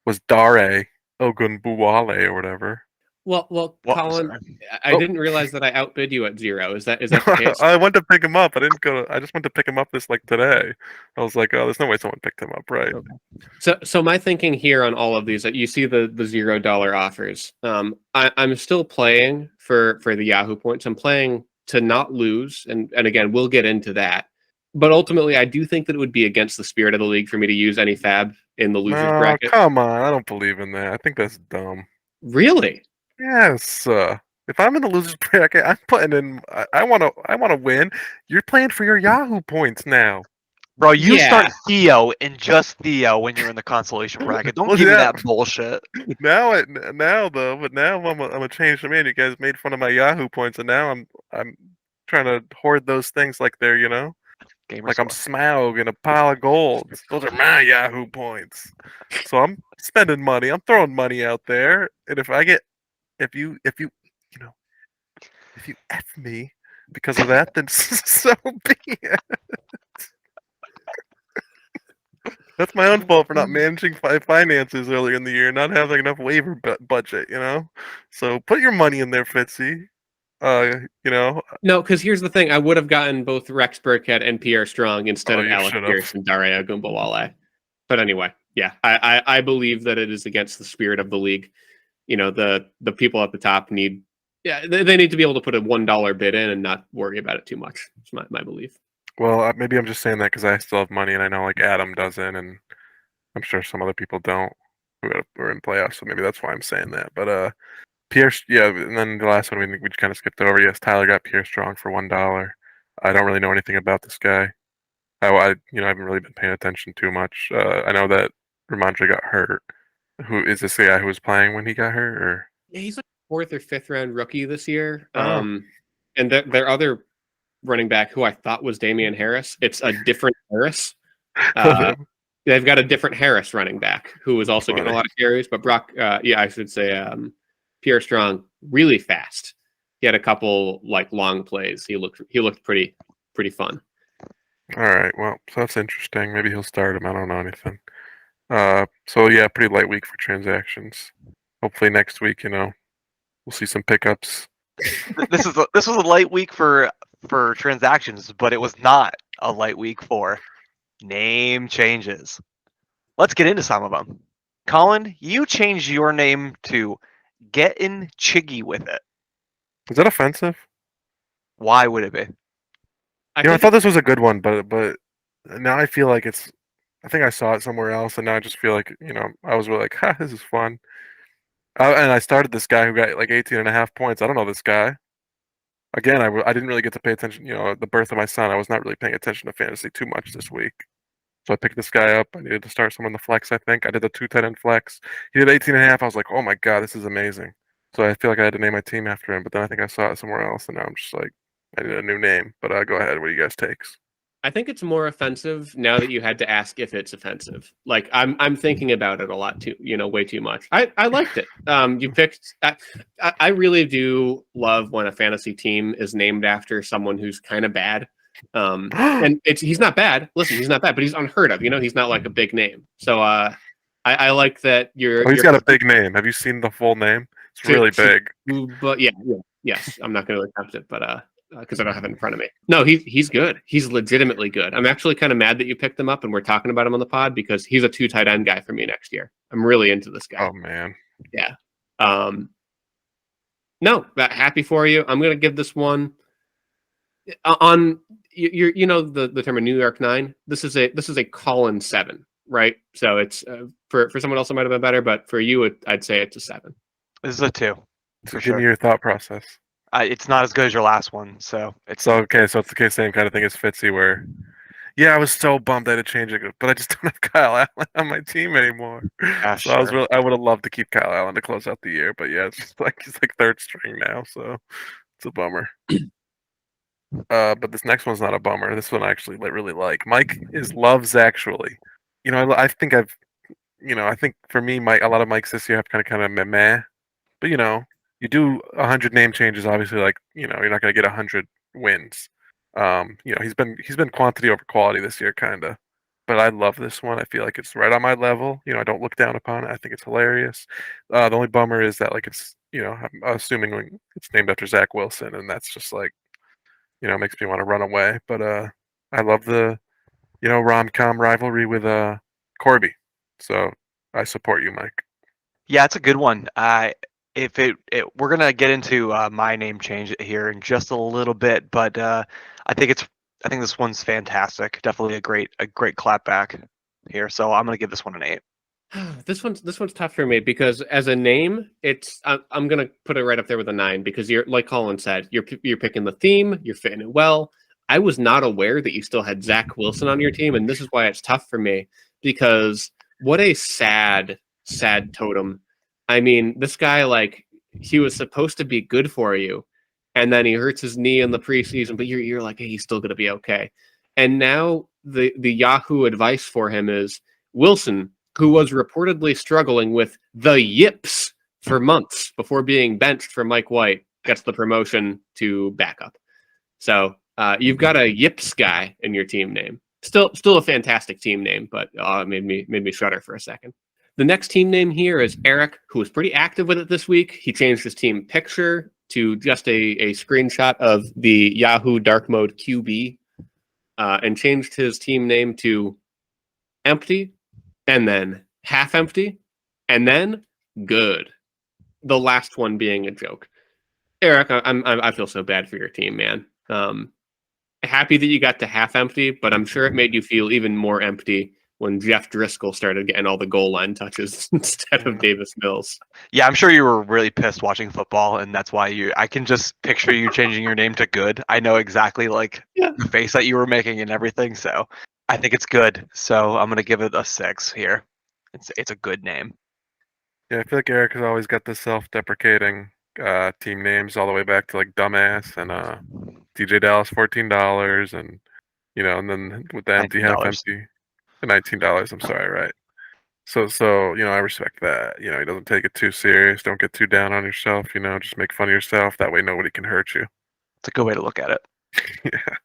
was Dare Ogunbuwale or whatever. Well, Colin, I didn't realize that I outbid you at 0. Is that the case? I went to pick him up. I didn't go. I just went to pick him up today. I was like, oh, there's no way someone picked him up, right? Okay. So my thinking here on all of these, you see the $0 offers. I'm still playing for the Yahoo points. I'm playing to not lose, and again, we'll get into that. But ultimately, I do think that it would be against the spirit of the league for me to use any fab in the losers bracket. Come on, I don't believe in that. I think that's dumb. Really? Yes. If I'm in the losers bracket, I'm putting in. I want to win. You're playing for your Yahoo points now, bro. You start Theo and just Theo when you're in the consolation bracket. Don't give me that bullshit. Now I'm a changed man. You guys made fun of my Yahoo points, and now I'm trying to hoard those things like they're like I'm Smaug in a pile of gold. Those are my Yahoo points. So I'm spending money. I'm throwing money out there, and if you F me because of that, then so be it. That's my own fault for not managing finances earlier in the year, not having enough waiver budget, So put your money in there, Fitzy. No, because here's the thing. I would have gotten both Rex Burkhead and Pierre Strong instead of Alec Pierce and Daria Gumbawale. But anyway, yeah, I believe that it is against the spirit of the league. The people at the top need they need to be able to put a $1 bid in and not worry about it too much. It's my belief. Well, maybe I'm just saying that because I still have money, and I know like Adam doesn't, and I'm sure some other people don't who are in playoffs. So maybe that's why I'm saying that. But Pierce, yeah, and then the last one we kind of skipped over. Yes, Tyler got Pierre Strong for $1. I don't really know anything about this guy. I haven't really been paying attention too much. I know that Ramondre got hurt. Who is this guy who was playing when he got hurt? Or yeah, he's like 4th or 5th round rookie this year. And their other running back who I thought was Damian Harris. It's a different Harris. They've got a different Harris running back who is also getting a lot of carries. But Brock, I should say Pierre Strong, really fast. He had a couple like long plays. He looked pretty fun. All right, well, so that's interesting. Maybe he'll start him. I don't know anything. So yeah, pretty light week for transactions. Hopefully next week, we'll see some pickups. This was a light week for transactions, but it was not a light week for name changes. Let's get into some of them. Colin, you changed your name to Gettin' Chiggy with it. Is that offensive? Why would it be? I thought this was a good one, but now I feel like it's. I think I saw it somewhere else, and now I just feel like I was really like, "Ha, this is fun." And I started this guy who got like 18.5 points. I don't know this guy. Again, I didn't really get to pay attention. The birth of my son, I was not really paying attention to fantasy too much this week. So I picked this guy up. I needed to start someone in the flex, I think. I did the 2 tight end flex. He did 18.5. I was like, oh my God, this is amazing. So I feel like I had to name my team after him, but then I think I saw it somewhere else, and now I'm just like, I need a new name. But go ahead. What do you guys takes? I think it's more offensive now that you had to ask if it's offensive. Like I'm thinking about it a lot too, way too much. I liked it. You picked. I really do love when a fantasy team is named after someone who's kind of bad. And he's not bad. Listen, he's not bad, but he's unheard of. He's not like a big name. So I like that you're. He's got a big name. Have you seen the full name? It's really big. But yes, I'm not going to attempt it, but because I don't have it in front of me. No, he's good. He's legitimately good. I'm actually kind of mad that you picked him up and we're talking about him on the pod because he's a 2 tight end guy for me next year. I'm really into this guy. Oh man. Yeah. No, happy for you. I'm gonna give this one on you know the term of New York 9. This is a Colin 7, right? So it's for someone else it might have been better, but for you I'd say it's a 7. This is a 2. So For give sure. me your thought process. It's not as good as your last one, so it's So okay, so it's the same kind of thing as Fitzy, where yeah, I was so bummed I had to change it, but I just don't have Kyle Allen on my team anymore. So sure. I would have loved to keep Kyle Allen to close out the year, but yeah, it's just like he's like third string now, so it's a bummer. But this next one's not a bummer. This one I actually really like. Mike loves actually. You know, I think I think for me, a lot of Mikes this year have kind of meh. But you do 100 name changes. Obviously, like you're not going to get 100 wins. He's been quantity over quality this year, kind of. But I love this one. I feel like it's right on my level. I don't look down upon it. I think it's hilarious. The only bummer is that like it's I'm assuming it's named after Zach Wilson, and that's just like makes me want to run away. But I love the rom-com rivalry with Corby. So I support you, Mike. Yeah, it's a good one. If we're gonna get into my name change here in just a little bit, but I think this one's fantastic. Definitely a great clapback here. So I'm gonna give this one an 8. This one's tough for me because as a name, I'm gonna put it right up there with a 9 because you're like Colin said, you're picking the theme, you're fitting it well. I was not aware that you still had Zach Wilson on your team, and this is why it's tough for me because what a sad totem. I mean, this guy like he was supposed to be good for you, and then he hurts his knee in the preseason, but you're like, hey, he's still gonna be okay. And now the Yahoo advice for him is Wilson, who was reportedly struggling with the yips for months before being benched for Mike White, gets the promotion to backup. So you've got a yips guy in your team name. Still a fantastic team name, but it made me shudder for a second. The next team name here is Eric, who was pretty active with it this week. He changed his team picture to just a screenshot of the Yahoo Dark Mode QB and changed his team name to Empty, and then half empty, and then good. The last one being a joke. Eric, I feel so bad for your team, man. Happy that you got to half empty, but I'm sure it made you feel even more empty when Jeff Driscoll started getting all the goal line touches instead of Davis Mills. Yeah, I'm sure you were really pissed watching football, and that's why I can just picture you changing your name to good. I know exactly the face that you were making and everything, so I think it's good. So I'm gonna give it a 6 here. It's a good name. Yeah, I feel like Eric has always got the self-deprecating team names all the way back to like dumbass and DJ Dallas $14 and and then with the empty half empty $19. I'm sorry, right? So I respect that. He doesn't take it too serious. Don't get too down on yourself. Just make fun of yourself. That way nobody can hurt you. It's a good way to look at it. Yeah.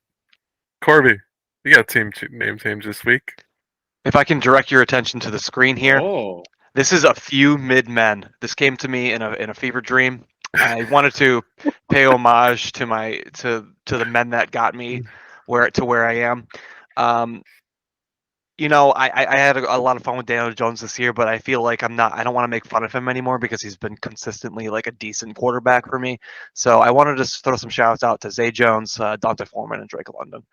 Corby, you got team name change this week. If I can direct your attention to the screen here. Oh. This is a few mid-men. This came to me in a fever dream. I wanted to pay homage to the men that got me where I am. I had a lot of fun with Daniel Jones this year, but I feel like I don't want to make fun of him anymore because he's been consistently like a decent quarterback for me. So I wanted to throw some shouts out to Zay Jones, Dante Foreman, and Drake London.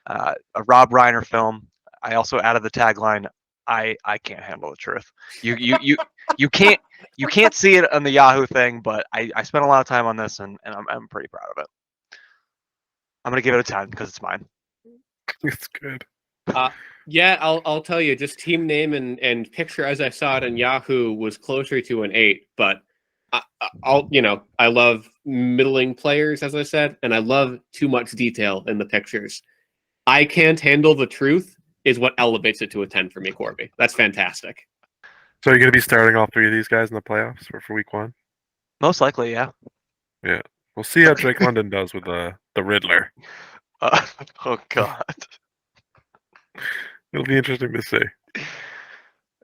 A Rob Reiner film. I also added the tagline, I can't handle the truth. You can't see it on the Yahoo thing, but I spent a lot of time on this and I'm pretty proud of it. I'm gonna give it a 10 because it's mine. It's good. Yeah, I'll tell you, just team name and picture as I saw it in Yahoo was closer to an 8, but I love middling players, as I said, and I love too much detail in the pictures. I can't handle the truth is what elevates it to a 10 for me, Corby. That's fantastic. So you're going to be starting all 3 of these guys in the playoffs for week 1? Most likely, yeah. Yeah. We'll see how Drake London does with the Riddler. Oh, God. It'll be interesting to see.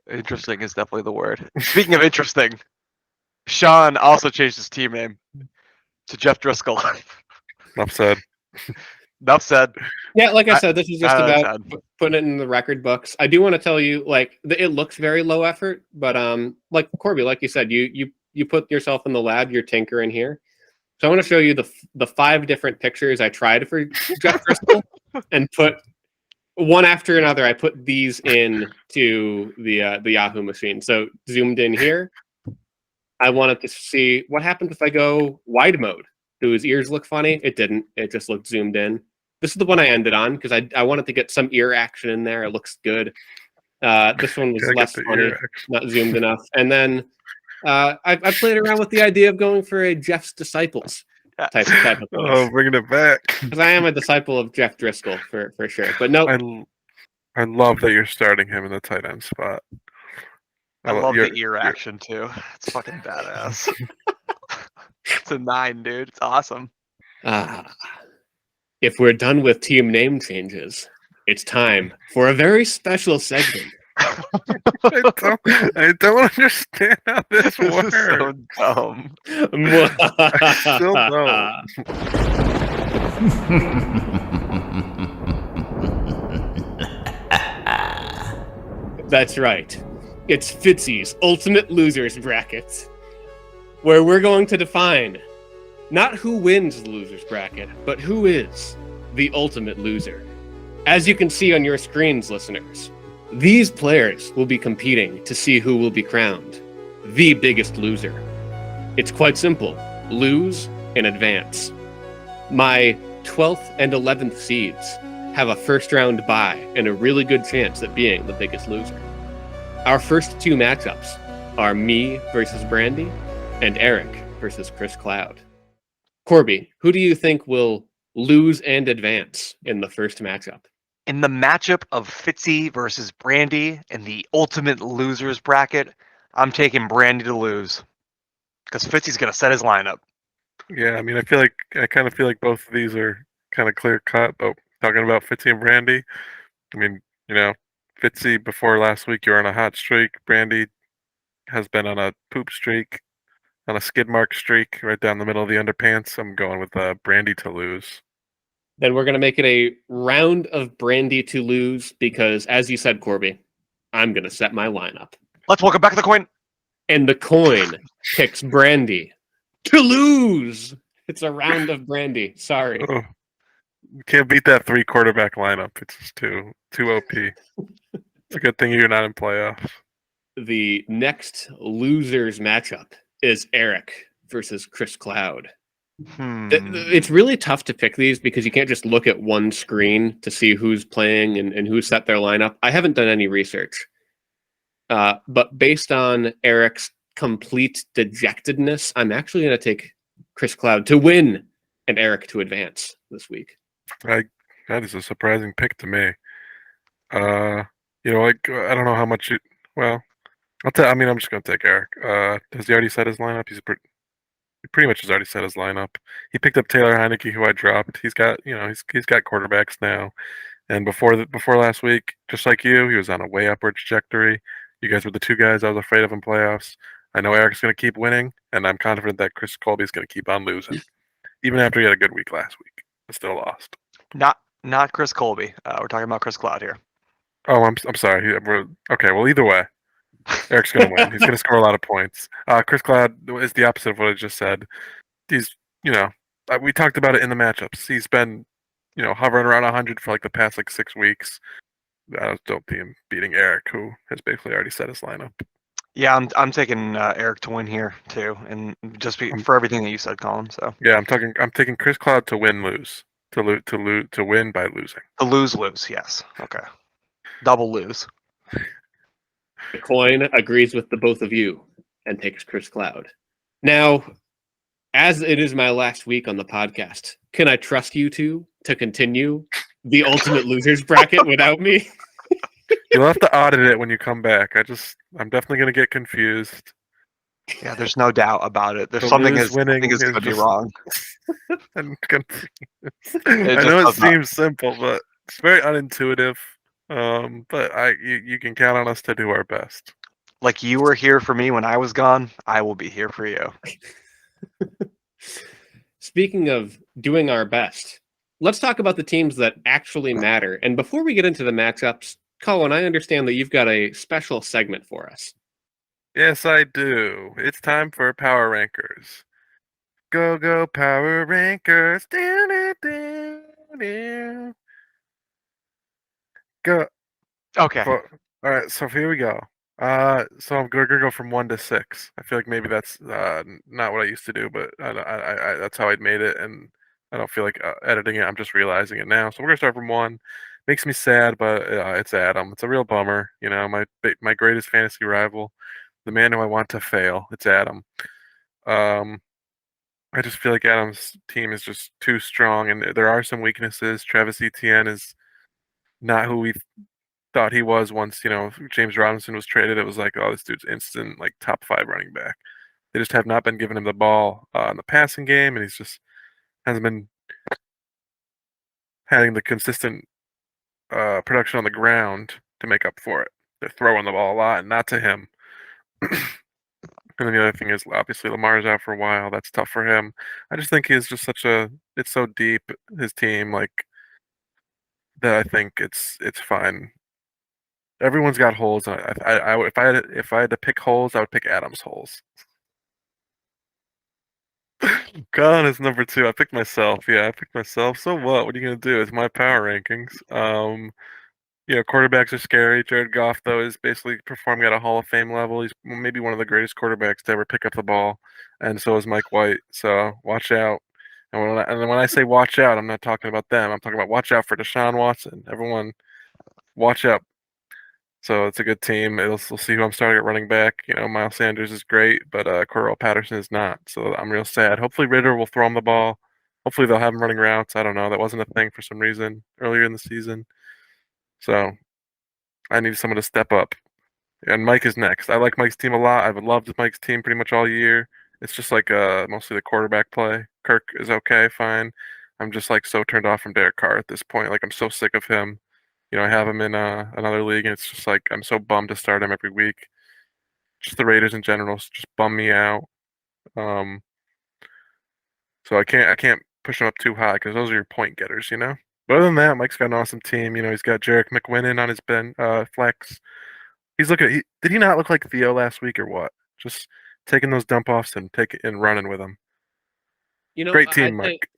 Interesting is definitely the word. Speaking of interesting, Sean also changed his team name to Jeff Driscoll. Enough said. Enough said. Yeah, like I said, this is just Enough about said. putting it in the record books. I do want to tell you, like, it looks very low effort, but like Corby, like you said, you put yourself in the lab, you're tinkering here. So I want to show you the 5 different pictures I tried for Jeff Driscoll, and put one after another. I put these in to the Yahoo machine. So zoomed in here. I wanted to see what happens if I go wide mode. Do his ears look funny? It didn't. It just looked zoomed in. This is the one I ended on because I wanted to get some ear action in there. It looks good. This one was Gotta get less the funny, ear action. not zoomed enough. And then I played around with the idea of going for a Jeff's Disciples type of Oh, voice. bringing it back. Because I am a disciple of Jeff Driscoll for sure. But no, I love that you're starting him in the tight end spot. I love the ear action too. It's fucking badass. It's a 9, dude. It's awesome. If we're done with team name changes, it's time for a very special segment. I don't understand how this This works. is so dumb. I still don't. That's right. It's Fitzy's Ultimate Losers Bracket, where we're going to define not who wins the losers bracket, but who is the ultimate loser. As you can see on your screens, listeners, these players will be competing to see who will be crowned the biggest loser. It's quite simple. Lose and advance. My 12th and 11th seeds have a first round bye and a really good chance at being the biggest loser. Our first 2 matchups are me versus Brandy and Eric versus Chris Cloud. Corby, who do you think will lose and advance in the first matchup? In the matchup of Fitzy versus Brandy in the ultimate losers bracket, I'm taking Brandy to lose. Because Fitzy's going to set his lineup. Yeah, I mean, I kind of feel like both of these are kind of clear cut. But talking about Fitzy and Brandy, I mean, Fitzy, before last week, you were on a hot streak. Brandy has been on a poop streak, on a skid mark streak, right down the middle of the underpants. I'm going with Brandy to lose. Then we're going to make it a round of Brandy to lose because, as you said, Corby, I'm going to set my lineup. Let's welcome back the coin. And the coin picks Brandy to lose. It's a round of Brandy. Sorry. Oh, you can't beat that 3 quarterback lineup. It's just too OP. It's a good thing you're not in playoffs. The next losers matchup is Eric versus Chris Cloud. It's really tough to pick these because you can't just look at one screen to see who's playing and who set their lineup. I haven't done any research. But based on Eric's complete dejectedness, I'm actually going to take Chris Cloud to win and Eric to advance this week. That is a surprising pick to me. I don't know how much it. Well, I'm just going to take Eric. Has he already set his lineup? He pretty much has already set his lineup. He picked up Taylor Heineke, who I dropped. He's got he's got quarterbacks now. And before last week, just like you, he was on a way upward trajectory. You guys were the 2 guys I was afraid of in playoffs. I know Eric's going to keep winning, and I'm confident that Chris Colby is going to keep on losing, even after he had a good week last week. I still lost. Not Chris Colby. We're talking about Chris Cloud here. Oh, I'm sorry. Okay, well, either way, Eric's going to win. He's going to score a lot of points. Chris Cloud is the opposite of what I just said. He's, we talked about it in the matchups. He's been, hovering around 100 for like the past 6 weeks. I don't see him beating Eric, who has basically already set his lineup. Yeah, I'm taking Eric to win here too, and just for everything that you said, Colin. So yeah, I'm taking Chris Cloud to lose, to win by losing. To lose. Yes. Okay. Double lose. The coin agrees with the both of you and takes Chris Cloud. Now, as it is my last week on the podcast, can I trust you two to continue the ultimate losers bracket without me? You'll have to audit it when you come back. I'm definitely going to get confused. Yeah, there's no doubt about it. There's something is going to be wrong. I'm confused. I know it seems simple, but it's very unintuitive. But you can count on us to do our best. Like you were here for me when I was gone, I will be here for you. speaking of doing our best, let's talk about the teams that actually matter. And before we get into the matchups, Colin, I understand that you've got a special segment for us. Yes, I do. It's time for Power Rankers. Go, go, Power Rankers. Go. Okay. All right, so here we go. So I'm gonna go from 1 to 6. I feel like maybe that's not what I used to do, but that's how I'd made it, and I don't feel like editing it. I'm just realizing it now. So we're gonna start from 1. Makes me sad, but it's Adam. It's a real bummer. You know, my greatest fantasy rival, the man who I want to fail. It's Adam. Um, I just feel like Adam's team is just too strong, and there are some weaknesses. Travis Etienne is not who we thought he was once, James Robinson was traded. It was like, oh, this dude's instant, like top 5 running back. They just have not been giving him the ball in the passing game, and he's just hasn't been having the consistent production on the ground to make up for it. They're throwing the ball a lot, and not to him. And then the other thing is, obviously, Lamar's out for a while. That's tough for him. I just think he's just it's so deep, his team, like, that I think it's fine. Everyone's got holes. If I had to pick holes, I would pick Adam's holes. Colin is number 2. I picked myself. Yeah, I picked myself. So what? What are you gonna do? It's my power rankings. Quarterbacks are scary. Jared Goff, though, is basically performing at a Hall of Fame level. He's maybe one of the greatest quarterbacks to ever pick up the ball, and so is Mike White. So watch out. And when I say watch out, I'm not talking about them. I'm talking about watch out for Deshaun Watson. Everyone, watch out. So it's a good team. We'll see who I'm starting at running back. Miles Sanders is great, but Corral Patterson is not. So I'm real sad. Hopefully Ritter will throw him the ball. Hopefully they'll have him running routes. I don't know. That wasn't a thing for some reason earlier in the season. So I need someone to step up. And Mike is next. I like Mike's team a lot. I've loved Mike's team pretty much all year. It's just like mostly the quarterback play. Kirk is okay, fine. I'm just like so turned off from Derek Carr at this point. Like I'm so sick of him. I have him in another league, and it's just like I'm so bummed to start him every week. Just the Raiders in general just bum me out. Um, so I can't push him up too high because those are your point getters. But other than that, Mike's got an awesome team. He's got Jarek McWinnon on his flex. He's did he not look like Theo last week or what? Just taking those dump offs and running with them. Great team, Mike.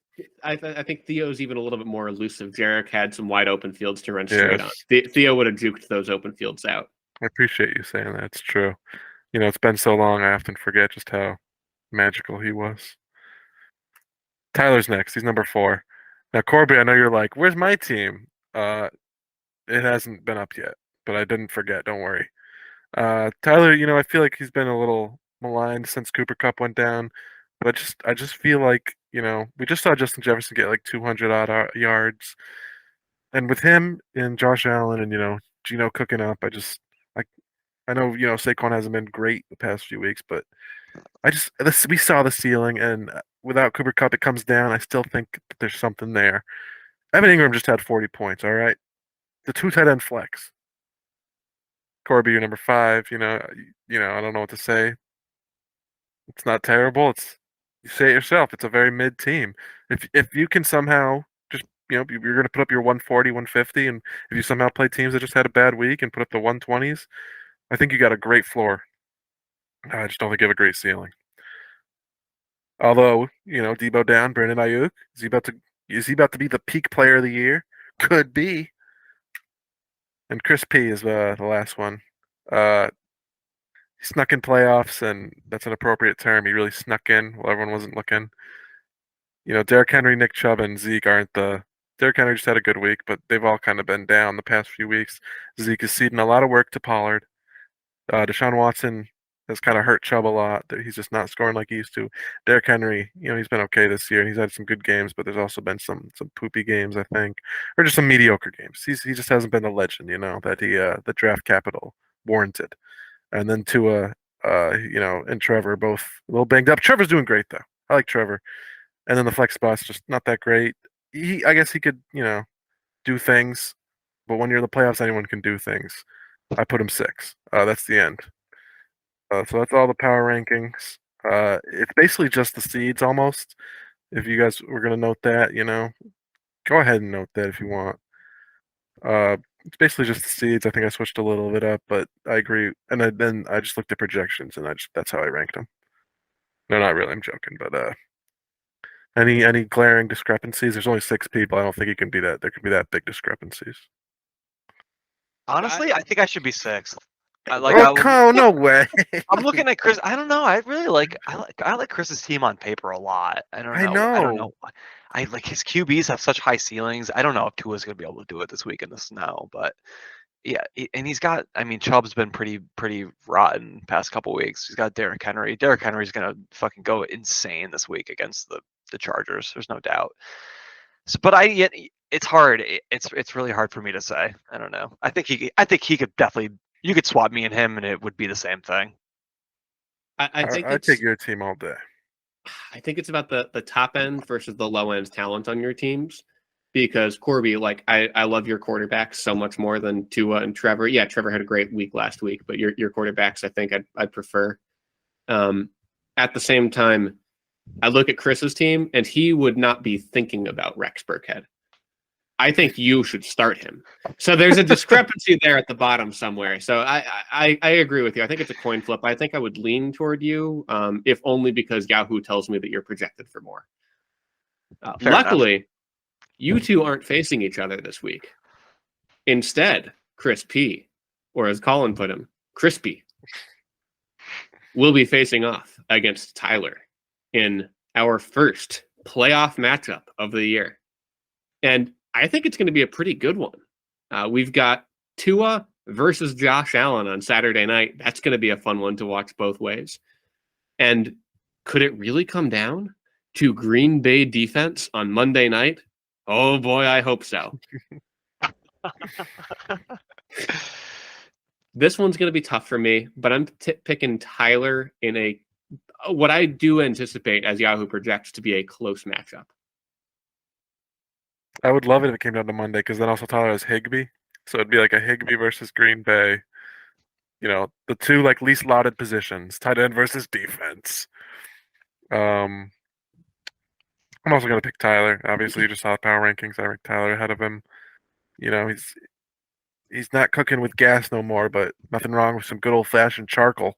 I think Theo's even a little bit more elusive. Jarek had some wide open fields to run straight on. Yes. Theo would have juked those open fields out. I appreciate you saying that. It's true. It's been so long, I often forget just how magical he was. Tyler's next. He's number 4. Now, Corby, I know you're like, where's my team? It hasn't been up yet, but I didn't forget. Don't worry. Tyler, I feel like he's been a little maligned since Cooper Cup went down, but I just feel like, we just saw Justin Jefferson get like 200 odd yards, and with him and Josh Allen and Geno cooking up, I I know Saquon hasn't been great the past few weeks, but we saw the ceiling, and without Cooper Cup, it comes down. I still think that there's something there. Evan Ingram just had 40 points. All right, the 2 tight end flex. Corby, you're number 5. I don't know what to say. It's not terrible. You say it yourself. It's a very mid team. If you can somehow just you're going to put up your 140, 150, and if you somehow play teams that just had a bad week and put up the 120s, I think you got a great floor. I just don't think you have a great ceiling. Although Debo down, Brandon Ayuk is he about to be the peak player of the year? Could be. And Chris P is the last one. He snuck in playoffs, and that's an appropriate term. He really snuck in while everyone wasn't looking. Derrick Henry, Nick Chubb, and Zeke aren't the. Derrick Henry just had a good week, but they've all kind of been down the past few weeks. Zeke is ceding a lot of work to Pollard. Deshaun Watson has kind of hurt Chubb a lot. That he's just not scoring like he used to. Derrick Henry, he's been okay this year, and he's had some good games, but there's also been some poopy games, I think, or just some mediocre games. He just hasn't been the legend, that the draft capital warranted. And then Tua, and Trevor both a little banged up. Trevor's doing great though. I like Trevor. And then the flex spot's just not that great. I guess he could, do things, but when you're in the playoffs, anyone can do things. I put him 6. That's the end. So that's all the power rankings. It's basically just the seeds almost. If you guys were gonna note that, go ahead and note that if you want. It's basically just the seeds. I think I switched a little bit up, but I agree. And then I just looked at projections, and that's how I ranked them. No, not really. I'm joking, but any glaring discrepancies? There's only 6 people. I don't think it can be that. There could be that big discrepancies. Honestly, I think I should be 6th. No way. I'm looking at Chris. I don't know. I like Chris's team on paper a lot. I don't know. I like his QBs have such high ceilings. I don't know if Tua's gonna be able to do it this week in the snow, but yeah, and he's got. I mean, Chubb's been pretty rotten past couple weeks. He's got Derrick Henry. Derrick Henry's gonna fucking go insane this week against the Chargers. There's no doubt. So, but it's hard. It's really hard for me to say. I don't know. I think he could definitely. You could swap me and him, and it would be the same thing. I'd take your team all day. I think it's about the top end versus the low end talent on your teams. Because Corby, like I love your quarterbacks so much more than Tua and Trevor. Yeah, Trevor had a great week last week, but your quarterbacks, I think I'd prefer. At the same time, I look at Chris's team, and he would not be thinking about Rex Burkhead. I think you should start him. So there's a discrepancy there at the bottom somewhere. So I agree with you. I think it's a coin flip. I think I would lean toward you, if only because Yahoo tells me that you're projected for more. Luckily, enough. You two aren't facing each other this week. Instead, Chris P, or as Colin put him, Crispy, will be facing off against Tyler in our first playoff matchup of the year. And I think it's going to be a pretty good one. We've got Tua versus Josh Allen on Saturday night. That's going to be a fun one to watch both ways. And could it really come down to Green Bay defense on Monday night? Oh boy, I hope so. This one's going to be tough for me, but I'm picking Tyler in what I do anticipate as Yahoo projects to be a close matchup. I would love it if it came down to Monday, because then also Tyler has Higbee. So it'd be like a Higbee versus Green Bay. The two least lauded positions, tight end versus defense. I'm also going to pick Tyler. Obviously, you just saw the power rankings. I ranked Tyler ahead of him. He's not cooking with gas no more, but nothing wrong with some good old-fashioned charcoal.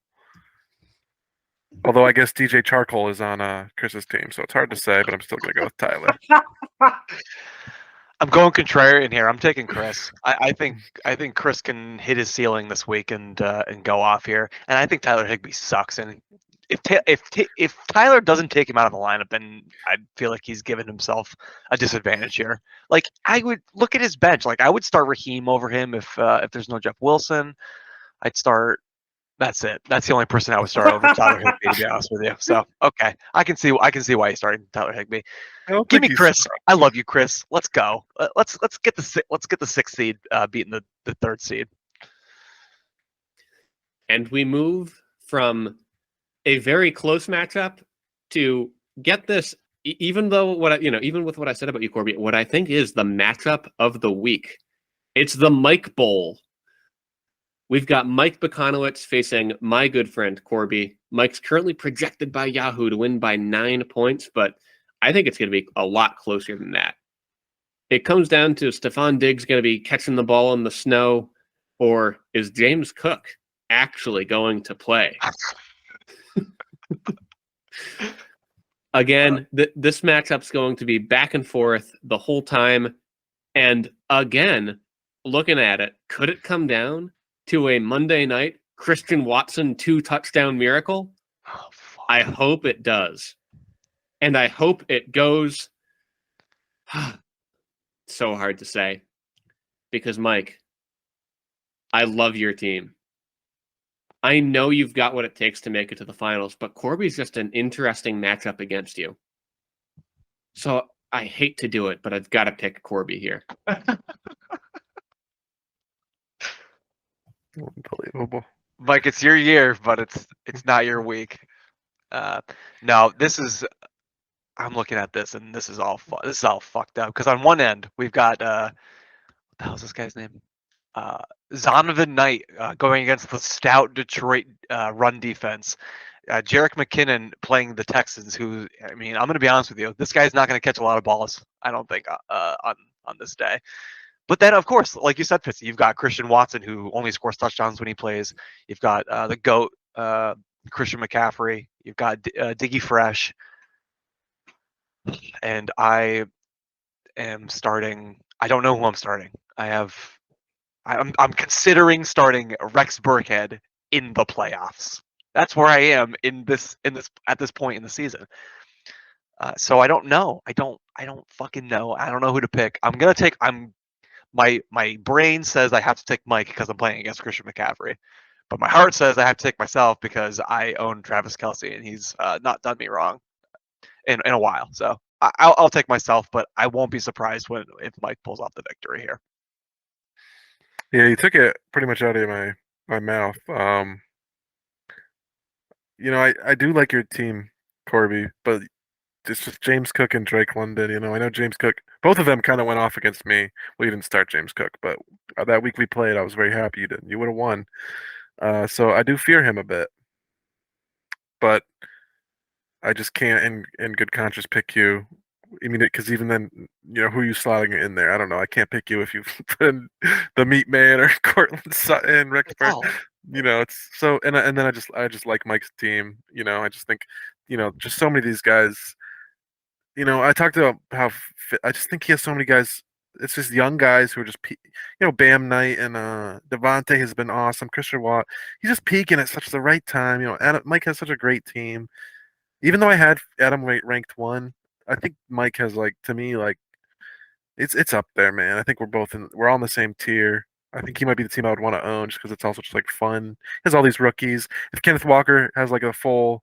Although I guess DJ Charcoal is on Chris's team, so it's hard to say, but I'm still going to go with Tyler. I'm going contrarian here. I'm taking Chris. I think Chris can hit his ceiling this week and go off here. And I think Tyler Higbee sucks. And if Tyler doesn't take him out of the lineup, then I feel like he's given himself a disadvantage here. Like, I would look at his bench. Like, I would start Raheem over him if there's no Jeff Wilson. I'd start. That's it. That's the only person I would start over Tyler Higbee, to be honest with you. So okay, I can see why you're starting Tyler Higbee. Give me Chris. I love you, Chris. Let's go. Let's get the 6th seed beating the 3rd seed. And we move from a very close matchup to get this. Even though even with what I said about you, Corby, what I think is the matchup of the week. It's the Mike Bowl. We've got Mike Bekonowitz facing my good friend, Corby. Mike's currently projected by Yahoo to win by 9 points, but I think it's going to be a lot closer than that. It comes down to Stephon Diggs going to be catching the ball in the snow, or is James Cook actually going to play? Again, this matchup's going to be back and forth the whole time. And again, looking at it, could it come down to a Monday night Christian Watson 2-touchdown miracle? Oh, I hope it does. And I hope it goes. So hard to say. Because, Mike, I love your team. I know you've got what it takes to make it to the finals, but Corby's just an interesting matchup against you. So I hate to do it, but I've got to pick Corby here. Unbelievable. Mike, it's your year, but it's not your week. No, this is. I'm looking at this, and this is all fucked up. Because on one end, we've got what the hell's this guy's name? Zonovan Knight going against the stout Detroit run defense, Jerick McKinnon playing the Texans, who, I mean, I'm going to be honest with you, this guy's not going to catch a lot of balls, I don't think, on this day. But then, of course, like you said, Fitzy, you've got Christian Watson, who only scores touchdowns when he plays. You've got the GOAT, Christian McCaffrey. You've got Diggy Fresh. And I am starting. I don't know who I'm starting. I'm considering starting Rex Burkhead in the playoffs. That's where I am in this at this point in the season. So I don't know. I don't fucking know. I don't know who to pick. My brain says I have to take Mike because I'm playing against Christian McCaffrey, but my heart says I have to take myself because I own Travis Kelce and he's not done me wrong in a while. So I'll take myself, but I won't be surprised if Mike pulls off the victory here. Yeah, you took it pretty much out of my mouth. I do like your team, Corby, but it's just James Cook and Drake London. I know James Cook, both of them kind of went off against me. Well, you didn't start James Cook, but that week we played, I was very happy you didn't. You would have won. So I do fear him a bit, but I just can't, in good conscience, pick you. I mean, because even then, who are you slotting in there? I don't know. I can't pick you if you put in the Meat Man or Cortland Sutton, Rick Bird. It's so, and then I just like Mike's team. I just think, just so many of these guys. I talked about how I just think he has so many guys. It's just young guys who are just, Bam Knight and Devontae has been awesome. Christian Watt, he's just peaking at such the right time. Mike has such a great team. Even though I had Adam ranked 1, I think Mike has, to me, it's up there, man. I think we're all in the same tier. I think he might be the team I would want to own just because it's also just fun. He has all these rookies. If Kenneth Walker has a full,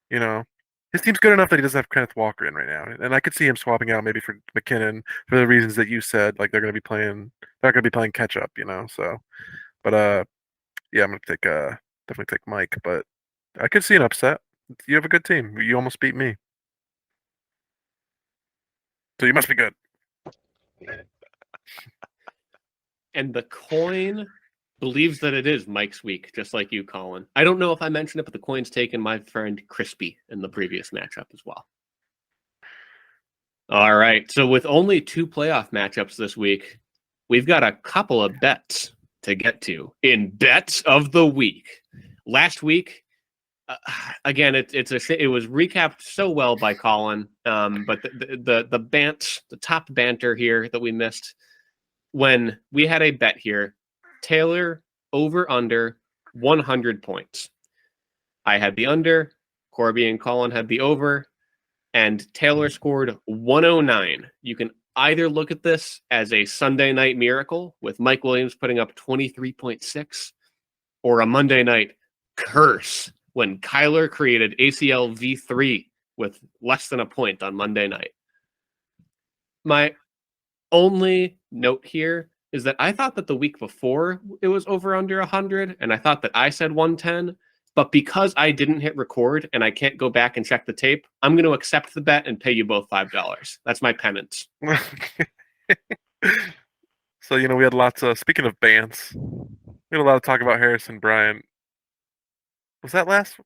his team's good enough that he doesn't have Kenneth Walker in right now, and I could see him swapping out maybe for McKinnon for the reasons that you said. They're going to be playing catch up, So, but yeah, I'm going to definitely take Mike, but I could see an upset. You have a good team. You almost beat me. So you must be good. And the coin believes that it is Mike's week, just like you, Colin. I don't know if I mentioned it, but the coin's taken my friend Crispy in the previous matchup as well. All right. So with only 2 playoff matchups this week, we've got a couple of bets to get to in bets of the week. Last week, again, it was recapped so well by Colin, but the top banter here that we missed when we had a bet here, Taylor over under 100 points. I had the under, Corby and Colin had the over, and Taylor scored 109. You can either look at this as a Sunday night miracle with Mike Williams putting up 23.6, or a Monday night curse when Kyler created ACL V3 with less than a point on Monday night. My only note here is that I thought that the week before it was over under 100, and I thought that I said 110, but because I didn't hit record and I can't go back and check the tape, I'm going to accept the bet and pay you both $5. That's my penance. So, we had lots of, speaking of bands, we had a lot of talk about Harrison Bryant. Was that last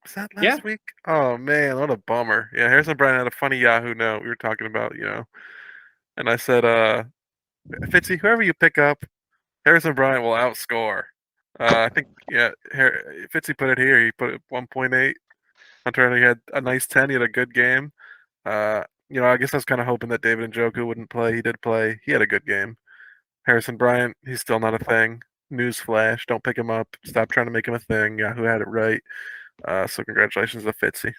week? Oh man, what a bummer. Yeah, Harrison Bryant had a funny Yahoo note we were talking about, and I said, Fitzy, whoever you pick up, Harrison Bryant will outscore. I think, Fitzy put it here. He put it 1.8. Hunter had a nice 10. He had a good game. I guess I was kind of hoping that David Njoku wouldn't play. He did play. He had a good game. Harrison Bryant, he's still not a thing. Newsflash, don't pick him up. Stop trying to make him a thing. Yahoo had it right. So congratulations to Fitzy.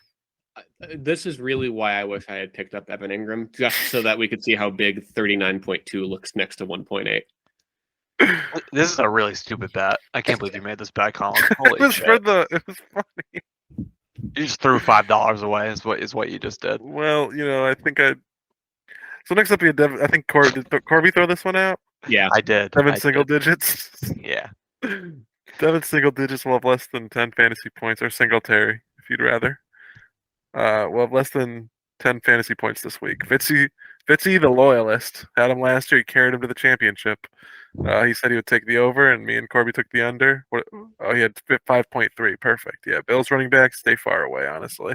This is really why I wish I had picked up Evan Ingram, just so that we could see how big 39.2 looks next to 1.8. This is a really stupid bet. I can't believe you made this bet, Colin. Holy shit. It was funny. You just threw $5 away is what you just did. Well, I think so next up we had I think did Corby throw this one out? Yeah, I did. Devin single digits. Yeah. Devin single digits will have less than 10 fantasy points, or Singletary, if you'd rather. We'll have less than 10 fantasy points this week. Fitzy, the loyalist, had him last year. He carried him to the championship. He said he would take the over, and me and Corby took the under. What? Oh, he had 5.3. Perfect. Yeah, Bills running backs stay far away. Honestly.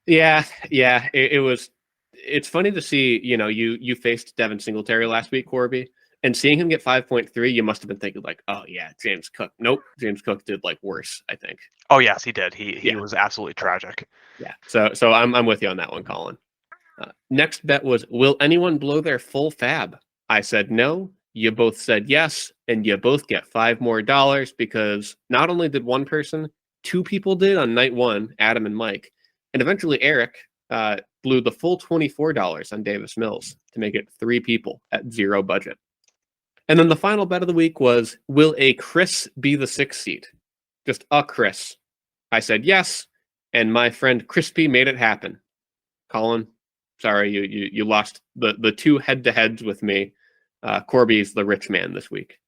Yeah. It was. It's funny to see. You faced Devin Singletary last week, Corby, and seeing him get 5.3, you must have been thinking like, oh yeah, James Cook. Nope, James Cook did like worse. I think. Oh yes, he did. He Yeah. was absolutely tragic. Yeah. So I'm with you on that one, Colin. Next bet was, will anyone blow their full fab? I said no. You both said yes, and you both get $5 more because not only did one person, two people did on night one, Adam and Mike, and eventually Eric blew the full $24 on Davis Mills to make it three people at zero budget. And then the final bet of the week was, will a Chris be the 6th seed? Just a Chris. I said yes, and my friend Crispy made it happen. Colin, sorry, you lost the two head-to-heads with me. Corby's the rich man this week.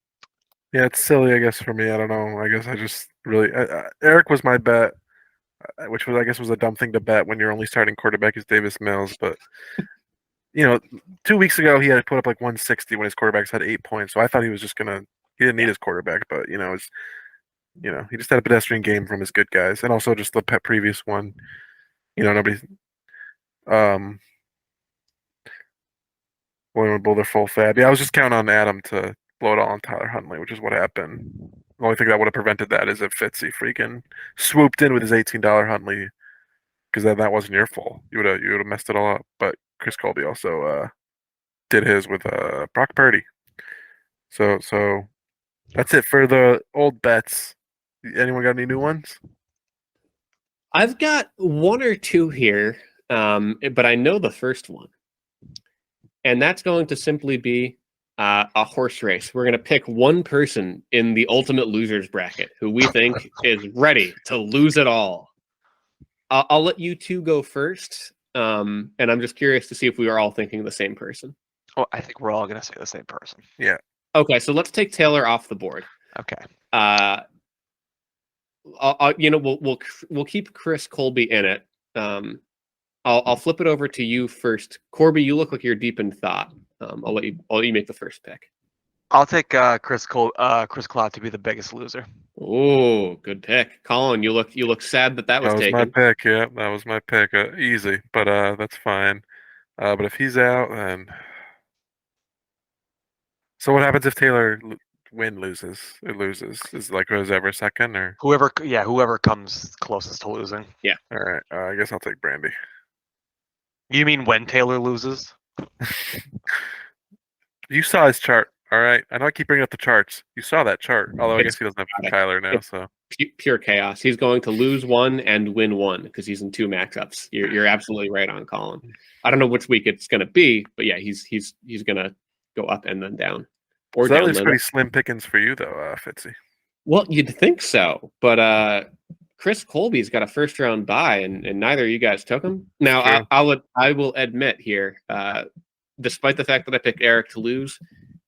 Yeah, it's silly, I guess, for me. I don't know. I guess I just really Eric was my bet, which was I guess was a dumb thing to bet when your only starting quarterback is Davis Mills. But 2 weeks ago he had put up like 160 when his quarterbacks had 8 points. So I thought he was just gonna. He didn't need his quarterback, but he just had a pedestrian game from his good guys, and also just the previous one. Nobody. William would blow their full fab. Yeah, I was just counting on Adam to blow it all on Tyler Huntley, which is what happened. The only thing that would have prevented that is if Fitzy freaking swooped in with his $18 Huntley, because then that wasn't your fault. You would have messed it all up. But Chris Colby also did his with Brock Purdy. So that's it for the old bets. Anyone got any new ones? I've got one or two here, but I know the first one. And that's going to simply be a horse race. We're going to pick one person in the ultimate losers bracket who we think is ready to lose it all. I'll let you two go first. And I'm just curious to see if we are all thinking the same person. Oh, I think we're all going to say the same person. Yeah. Okay, so let's take Taylor off the board. Okay. We'll keep Chris Colby in it. I'll flip it over to you first. Corby, you look like you're deep in thought. I'll let you make the first pick. I'll take Chris Cloud to be the biggest loser. Oh, good pick. Colin, you look sad that was taken. My pick. Yeah, that was my pick. Easy, but that's fine. But if he's out, then so what happens if Taylor loses? It loses. Is like who's ever second or whoever comes closest to losing. Yeah. All right. I guess I'll take Brandy. You mean when Taylor loses? You saw his chart, all right? I know I keep bringing up the charts. You saw that chart, although I guess he doesn't have Tyler now, so. Pure chaos. He's going to lose one and win one because he's in two matchups. You're absolutely right on, Colin. I don't know which week it's going to be, but yeah, he's going to go up and then down. Or so that looks pretty slim pickings for you, though, Fitzy. Well, you'd think so, but Chris Colby's got a first-round bye, and neither of you guys took him. Now, I will admit here, despite the fact that I picked Eric to lose,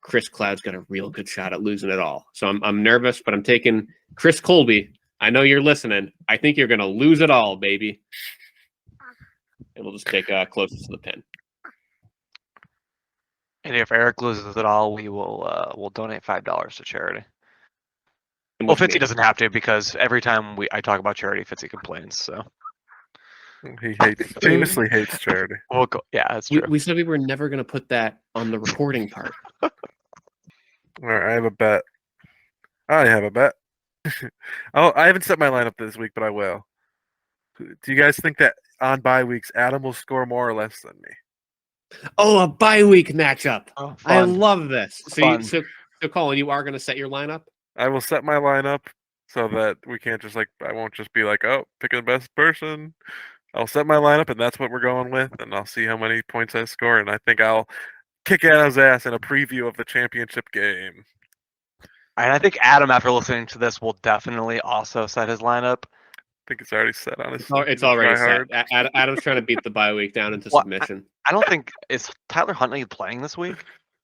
Chris Cloud's got a real good shot at losing it all. So I'm nervous, but I'm taking Chris Colby. I know you're listening. I think you're going to lose it all, baby. And we'll just take closest to the pin. And if Eric loses it all, we'll donate $5 to charity. Well, Fitzy doesn't have to because every time I talk about charity, Fitzy complains. So he famously hates charity. Yeah, that's true. We said we were never going to put that on the recording part. All right, I have a bet. I haven't set my lineup this week, but I will. Do you guys think that on bye weeks, Adam will score more or less than me? Oh, a bye week matchup. Oh, I love this. So Colin, you are going to set your lineup? I will set my lineup so that we can't just I won't just be like, oh, pick the best person. I'll set my lineup, and that's what we're going with, and I'll see how many points I score, and I think I'll kick Adam's ass in a preview of the championship game. And I think Adam, after listening to this, will definitely also set his lineup. I think it's already set on his. It's already set. Adam's trying to beat the bye week down into submission. I don't think is Tyler Huntley playing this week.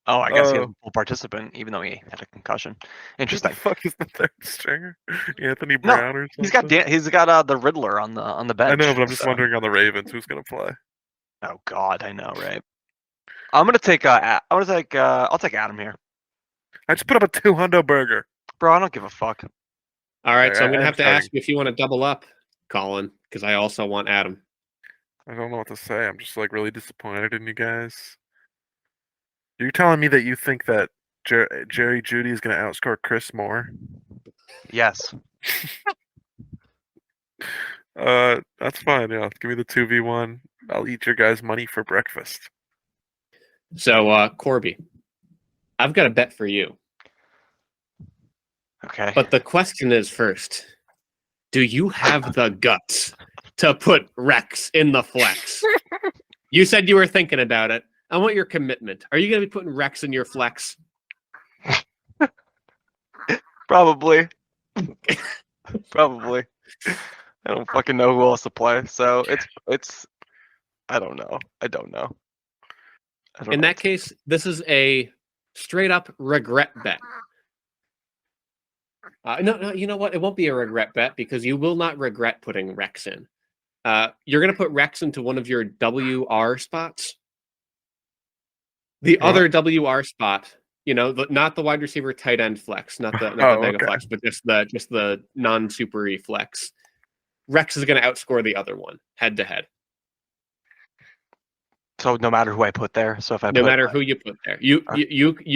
Oh, I guess he was a full participant, even though he had a concussion. Interesting. Who the fuck is the third stringer? Anthony Brown or something? He's got the Riddler on the bench. I know, but I'm just wondering on the Ravens who's going to play. Oh God, I know, right? I'm gonna take. I'll take Adam here, I just put up a 200 burger. bro. I don't give a fuck. All right, so I'm going to I'm have to ask you if you want to double up, Colin, because I also want Adam. I don't know what to say. I'm just like really disappointed in you guys. You're telling me that you think that Jerry Judy is going to outscore Chris more? Yes. That's fine. Yeah, give me the 2v1. I'll eat your guys' money for breakfast. So, Corby, I've got a bet for you. Okay. But the question is first, do you have the guts to put Rex in the flex? You said you were thinking about it. I want your commitment. Are you going to be putting Rex in your flex? Probably. Probably. I don't fucking know who else to play. So it's. I don't know. In that case, this is a straight up regret bet. No, you know what? It won't be a regret bet because you will not regret putting Rex in. You're going to put Rex into one of your WR spots. The other WR spot, not the wide receiver tight end flex, not the mega flex, but just the non-super flex. Rex is going to outscore the other one head to head. So no matter who I put there. So if I no matter who you put there, you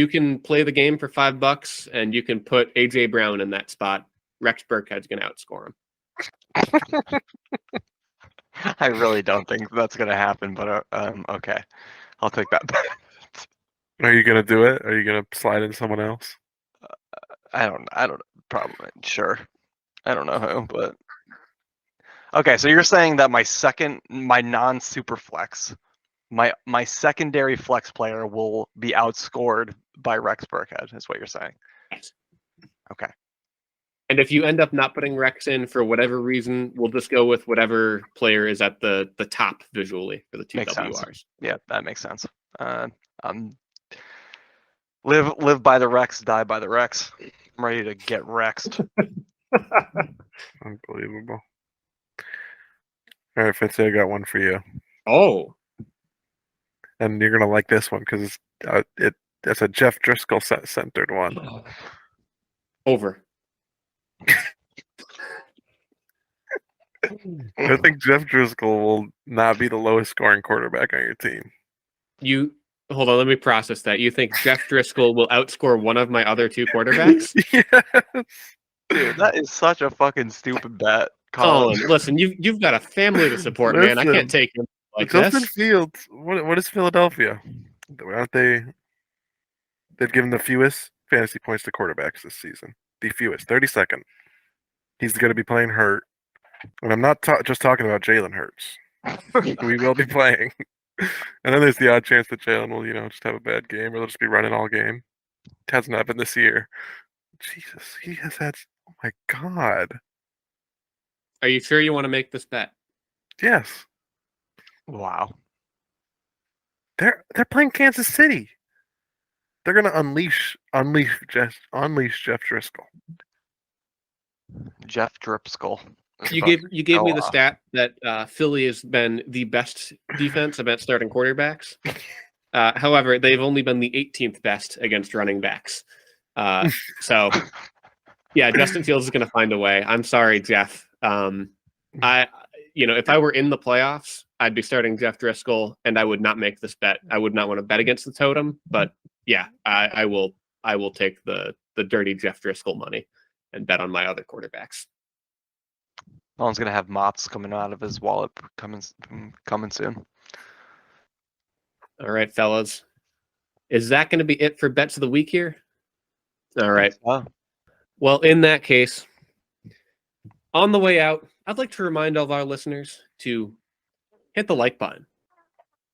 can play the game for $5 and you can put AJ Brown in that spot. Rex Burkhead's going to outscore him. I really don't think that's going to happen, but okay, I'll take that bet. Are you gonna do it? Are you gonna slide in someone else? I don't. Probably. Sure. I don't know who, but okay. So you're saying that my non-super flex, my secondary flex player will be outscored by Rex Burkhead, is what you're saying? Yes. Okay. And if you end up not putting Rex in for whatever reason, we'll just go with whatever player is at the top visually for the two Makes WRs. Sense. Yeah, that makes sense. Live by the Rex, die by the Rex. I'm ready to get Rexed. Unbelievable. All right, Fitzy, I got one for you. Oh. And you're gonna like this one because it's a Jeff Driscoll centered one. Over. I think Jeff Driscoll will not be the lowest scoring quarterback on your team. Hold on, let me process that. You think Jeff Driscoll will outscore one of my other two quarterbacks? Yes. Dude, that is such a fucking stupid bet, Colin, listen, you've got a family to support, man. I can't take him like Justin this. Fields. What is Philadelphia? Aren't they? They've given the fewest fantasy points to quarterbacks this season. The fewest, 32nd. He's going to be playing hurt, and I'm not just talking about Jalen Hurts. We will be playing, and then there's the odd chance that Jalen will, just have a bad game, or they'll just be running all game. It hasn't happened this year. Jesus, he has had. Oh my God. Are you sure you want to make this bet? Yes. Wow. They're playing Kansas City. They're gonna unleash Jeff Driscoll. Jeff Driscoll. You gave me the stat that Philly has been the best defense about starting quarterbacks. However, they've only been the 18th best against running backs. So, yeah, Justin Fields is going to find a way. I'm sorry, Jeff. If I were in the playoffs, I'd be starting Jeff Driscoll, and I would not make this bet. I would not want to bet against the totem, but yeah, I will take the dirty Jeff Driscoll money and bet on my other quarterbacks. Colin's gonna have mops coming out of his wallet coming soon. All right, fellas. Is that going to be it for bets of the week here? All right. Well, in that case, on the way out, I'd like to remind all of our listeners to hit the like button,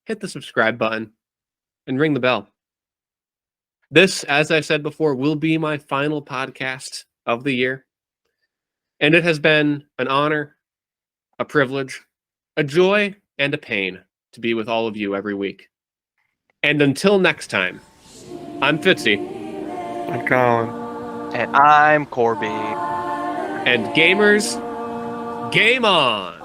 hit the subscribe button, and ring the bell. This, as I said before, will be my final podcast of the year. And it has been an honor, a privilege, a joy, and a pain to be with all of you every week. And until next time, I'm Fitzy. I'm Colin. And I'm Corby. And gamers, game on!